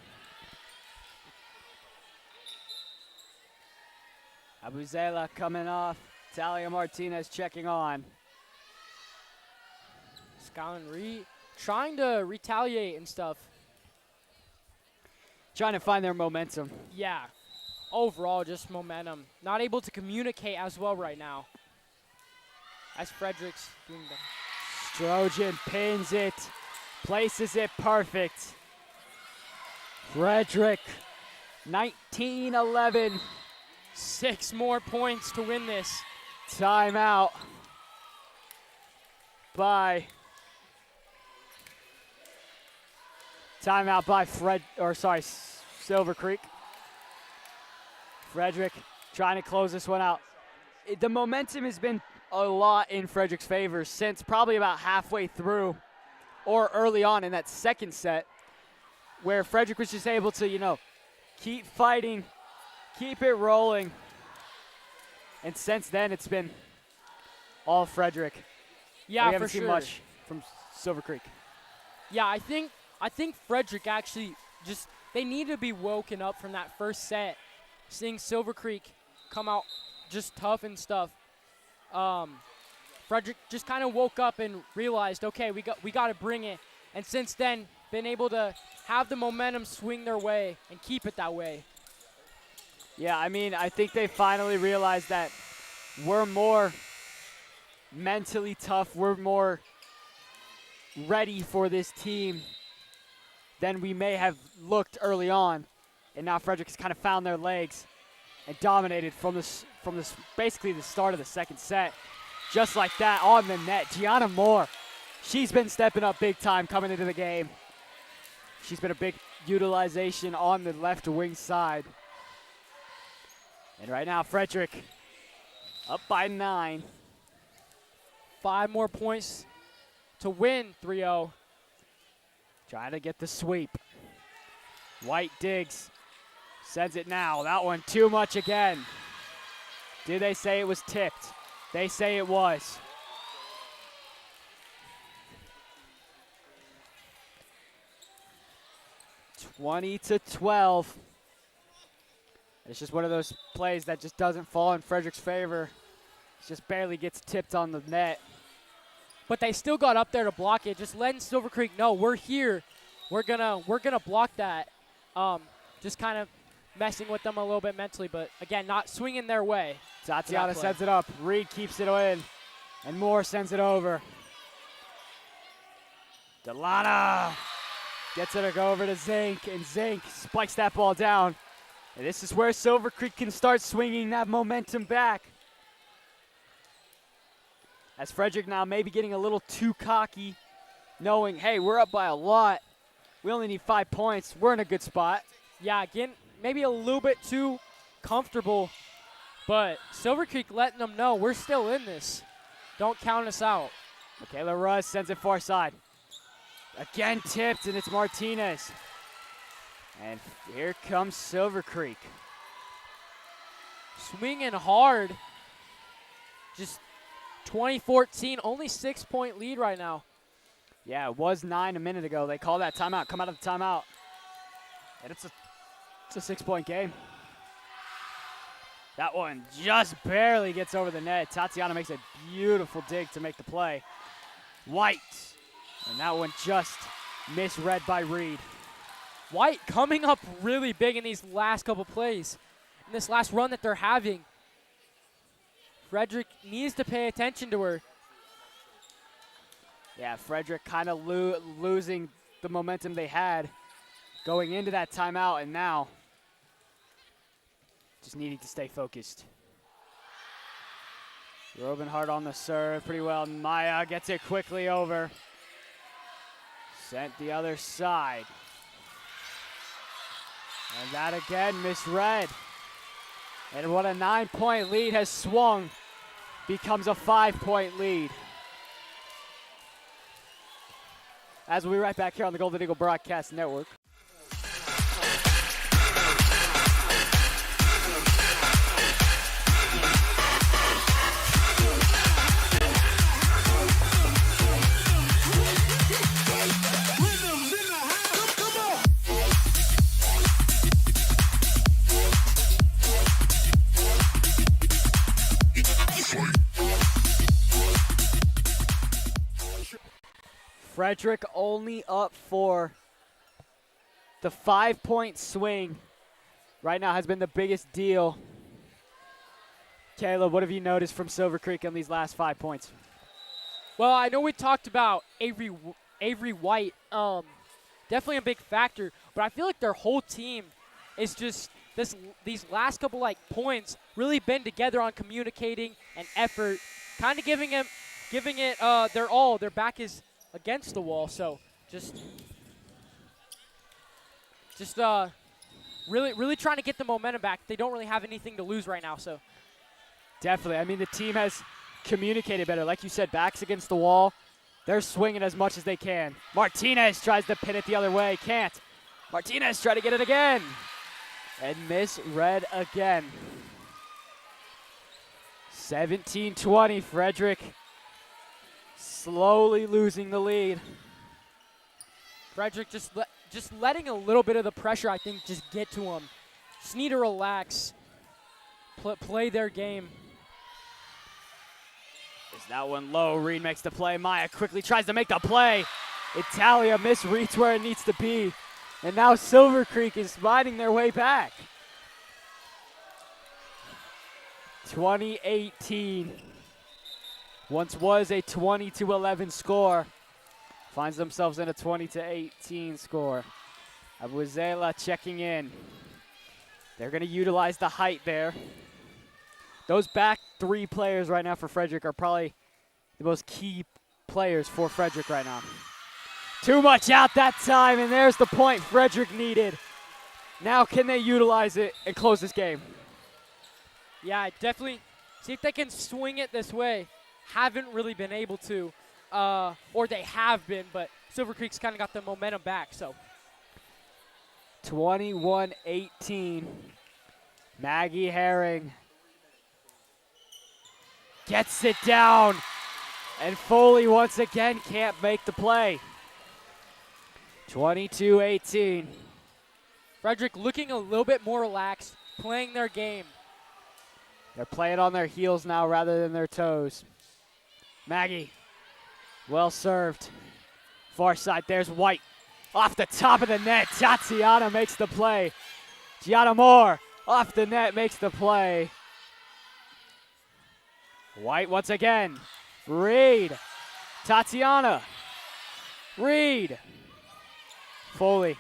[SPEAKER 3] Abuzela coming off. Talia Martinez checking on.
[SPEAKER 4] Skyline trying to retaliate and stuff.
[SPEAKER 3] Trying to find their momentum.
[SPEAKER 4] Yeah, overall just momentum. Not able to communicate as well right now. As Frederick's doing that.
[SPEAKER 3] Strojan pins it, places it perfect. Frederick, 19-11.
[SPEAKER 4] 6 more points to win this.
[SPEAKER 3] Timeout by Silver Creek. Frederick trying to close this one out. The momentum has been a lot in Frederick's favor since probably about halfway through or early on in that second set, where Frederick was just able to, keep fighting, keep it rolling. And since then, it's been all Frederick.
[SPEAKER 4] Yeah,
[SPEAKER 3] we haven't
[SPEAKER 4] for
[SPEAKER 3] seen
[SPEAKER 4] sure.
[SPEAKER 3] much from Silver Creek.
[SPEAKER 4] Yeah, I think Frederick actually they need to be woken up from that first set, seeing Silver Creek come out just tough and stuff. Frederick just kind of woke up and realized, okay, we got to bring it. And since then, been able to have the momentum swing their way and keep it that way.
[SPEAKER 3] Yeah, I think they finally realized that we're more mentally tough. We're more ready for this team than we may have looked early on. And now Frederick has kind of found their legs and dominated from this basically the start of the second set. Just like that on the net. Gianna Moore, she's been stepping up big time coming into the game. She's been a big utilization on the left wing side. And right now, Frederick up by 9.
[SPEAKER 4] 5 more points to win 3-0.
[SPEAKER 3] Trying to get the sweep. White digs. Sends it now. That one too much again. Do they say it was tipped? They say it was. (20-12). It's just one of those plays that just doesn't fall in Frederick's favor. It just barely gets tipped on the net.
[SPEAKER 4] But they still got up there to block it. Just letting Silver Creek know we're here. We're gonna block that. Just kind of messing with them a little bit mentally, but again, not swinging their way.
[SPEAKER 3] Tatiana sends it up. Reed keeps it in, and Moore sends it over. Delana gets it to go over to Zink, and Zink spikes that ball down. And this is where Silver Creek can start swinging that momentum back. As Frederick now maybe getting a little too cocky, knowing, hey, we're up by a lot. We only need 5 points. We're in a good spot.
[SPEAKER 4] Yeah, again, maybe a little bit too comfortable, but Silver Creek letting them know we're still in this. Don't count us out.
[SPEAKER 3] Michaela Russ sends it far side. Again tipped, and it's Martinez. And here comes Silver Creek.
[SPEAKER 4] Swinging hard. Just 2014, only 6-point lead right now.
[SPEAKER 3] Yeah, it was 9 a minute ago. They call that timeout, come out of the timeout. And it's a 6-point game. That one just barely gets over the net. Tatiana makes a beautiful dig to make the play. White. And that one just misread by Reed.
[SPEAKER 4] White coming up really big in these last couple plays. In this last run that they're having. Frederick needs to pay attention to her.
[SPEAKER 3] Yeah, Frederick kind of losing the momentum they had going into that timeout, and now just needing to stay focused. Robinhart on the serve pretty well. Maya gets it quickly over. Sent the other side. And that again misread. And what a 9-point lead has swung, becomes a 5-point lead. As we'll be right back here on the Golden Eagle Broadcast Network. Frederick only up for the 5-point swing. Right now has been the biggest deal. Caleb, what have you noticed from Silver Creek on these last 5 points?
[SPEAKER 4] Well, I know we talked about Avery White, definitely a big factor, but I feel like their whole team is just these last couple points really been together on communicating and effort, kind of giving it their all. Their back is against the wall, so just really trying to get the momentum back. They don't really have anything to lose right now, so.
[SPEAKER 3] Definitely. I mean, the team has communicated better. Like you said, backs against the wall. They're swinging as much as they can. Martinez tries to pin it the other way. Can't. Martinez try to get it again. And misread again. 17-20, Frederick slowly losing the lead.
[SPEAKER 4] Frederick just letting a little bit of the pressure, I think, just get to them. Just need to relax, play their game.
[SPEAKER 3] Is that one low? Reed makes the play. Maya quickly tries to make the play. Italia misreads where it needs to be. And now Silver Creek is finding their way back. 2018. Once was a 20-11 score. Finds themselves in a 20-18 score. Abuela checking in. They're going to utilize the height there. Those back 3 players right now for Frederick are probably the most key players for Frederick right now. Too much out that time, and there's the point Frederick needed. Now can they utilize it and close this game?
[SPEAKER 4] Yeah, definitely see if they can swing it this way. Haven't really been able to, or they have been, but Silver Creek's kind of got the momentum back. So
[SPEAKER 3] 21-18. Maggie Herring gets it down, and Foley once again can't make the play. 22-18.
[SPEAKER 4] Frederick looking a little bit more relaxed, playing their game.
[SPEAKER 3] They're playing on their heels now rather than their toes. Maggie, well served. Far side, there's White. Off the top of the net, Tatiana makes the play. Gianna Moore off the net makes the play. White once again. Reed. Tatiana. Reed. Foley.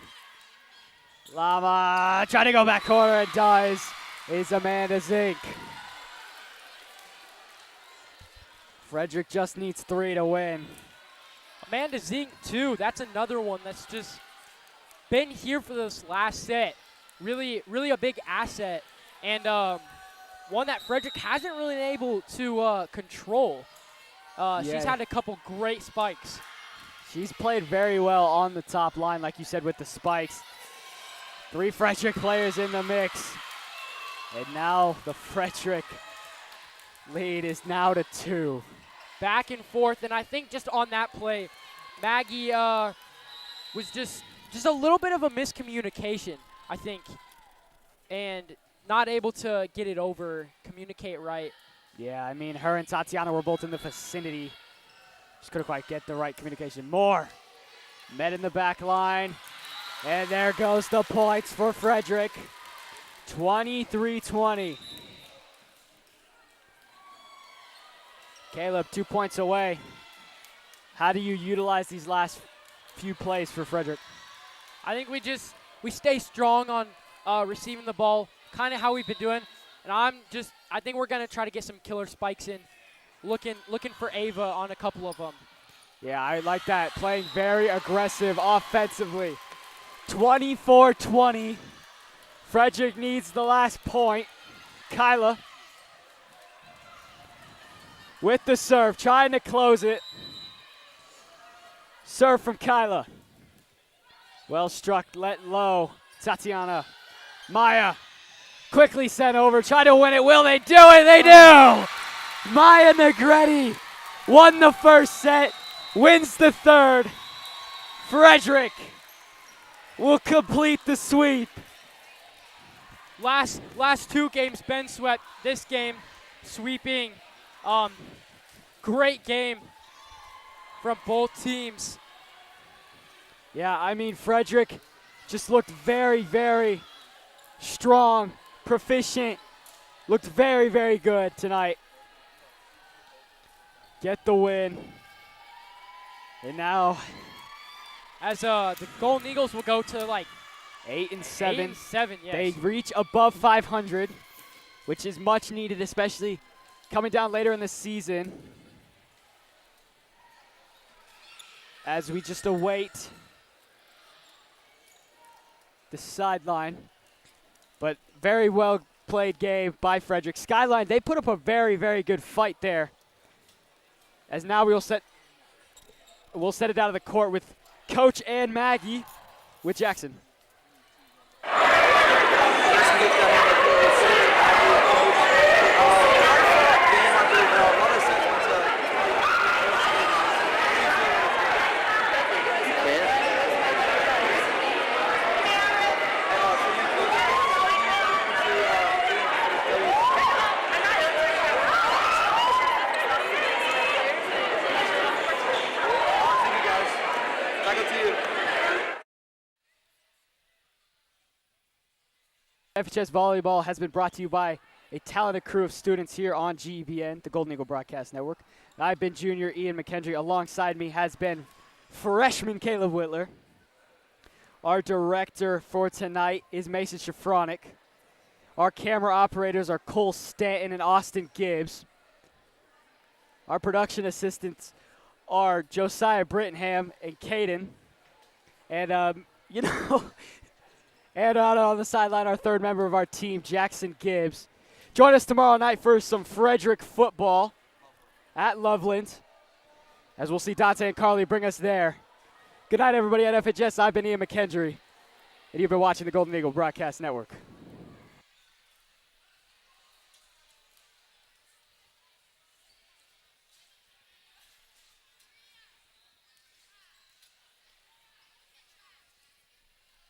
[SPEAKER 3] Lama trying to go back corner and does. Is Amanda Zink. Frederick just needs 3 to win.
[SPEAKER 4] Amanda Zink, too. That's another one that's just been here for this last set. Really, really a big asset. And one that Frederick hasn't really been able to control. She's had a couple great spikes.
[SPEAKER 3] She's played very well on the top line, like you said, with the spikes. 3 Frederick players in the mix. And now the Frederick lead is now to 2.
[SPEAKER 4] Back and forth, and I think just on that play, Maggie was just a little bit of a miscommunication, I think, and not able to get it over, communicate right.
[SPEAKER 3] Yeah, I mean, her and Tatiana were both in the vicinity. Just couldn't quite get the right communication. Moore met in the back line, and there goes the points for Frederick. 23-20. Caleb, 2 points away. How do you utilize these last few plays for Frederick?
[SPEAKER 4] I think we stay strong on receiving the ball, kind of how we've been doing. And I think we're gonna try to get some killer spikes in, looking for Ava on a couple of them.
[SPEAKER 3] Yeah, I like that. Playing very aggressive offensively. 24-20. Frederick needs the last point. Kyla with the serve, trying to close it. Serve from Kyla. Well struck, let low. Tatiana. Maya quickly sent over, try to win it. Will they do it? They do! Maya Negretti won the first set, wins the third. Frederick will complete the sweep.
[SPEAKER 4] Last 2 games been swept. This game sweeping. Great game from both teams.
[SPEAKER 3] Yeah, I mean, Frederick just looked very, very strong, proficient, looked very, very good tonight. Get the win. And now,
[SPEAKER 4] as the Golden Eagles will go to like
[SPEAKER 3] 8-7.
[SPEAKER 4] 8-7, yes.
[SPEAKER 3] They reach above 500, which is much needed, especially coming down later in the season. As we just await the sideline. But very well played game by Frederick. Skyline, they put up a very, very good fight there. As now we'll set it down to the court with Coach and Maggie with Jackson. FHS Volleyball has been brought to you by a talented crew of students here on GEBN, the Golden Eagle Broadcast Network. I've been junior Ian MacHendrie. Alongside me has been freshman Caleb Wittler. Our director for tonight is Mason Shafronic. Our camera operators are Cole Stanton and Austin Gibbs. Our production assistants are Josiah Brittenham and Caden. And, you know... And on the sideline, our third member of our team, Jackson Gibbs. Join us tomorrow night for some Frederick football at Loveland, as we'll see Dante and Carly bring us there. Good night, everybody at FHS. I've been Ian MacHendrie, and you've been watching the Golden Eagle Broadcast Network.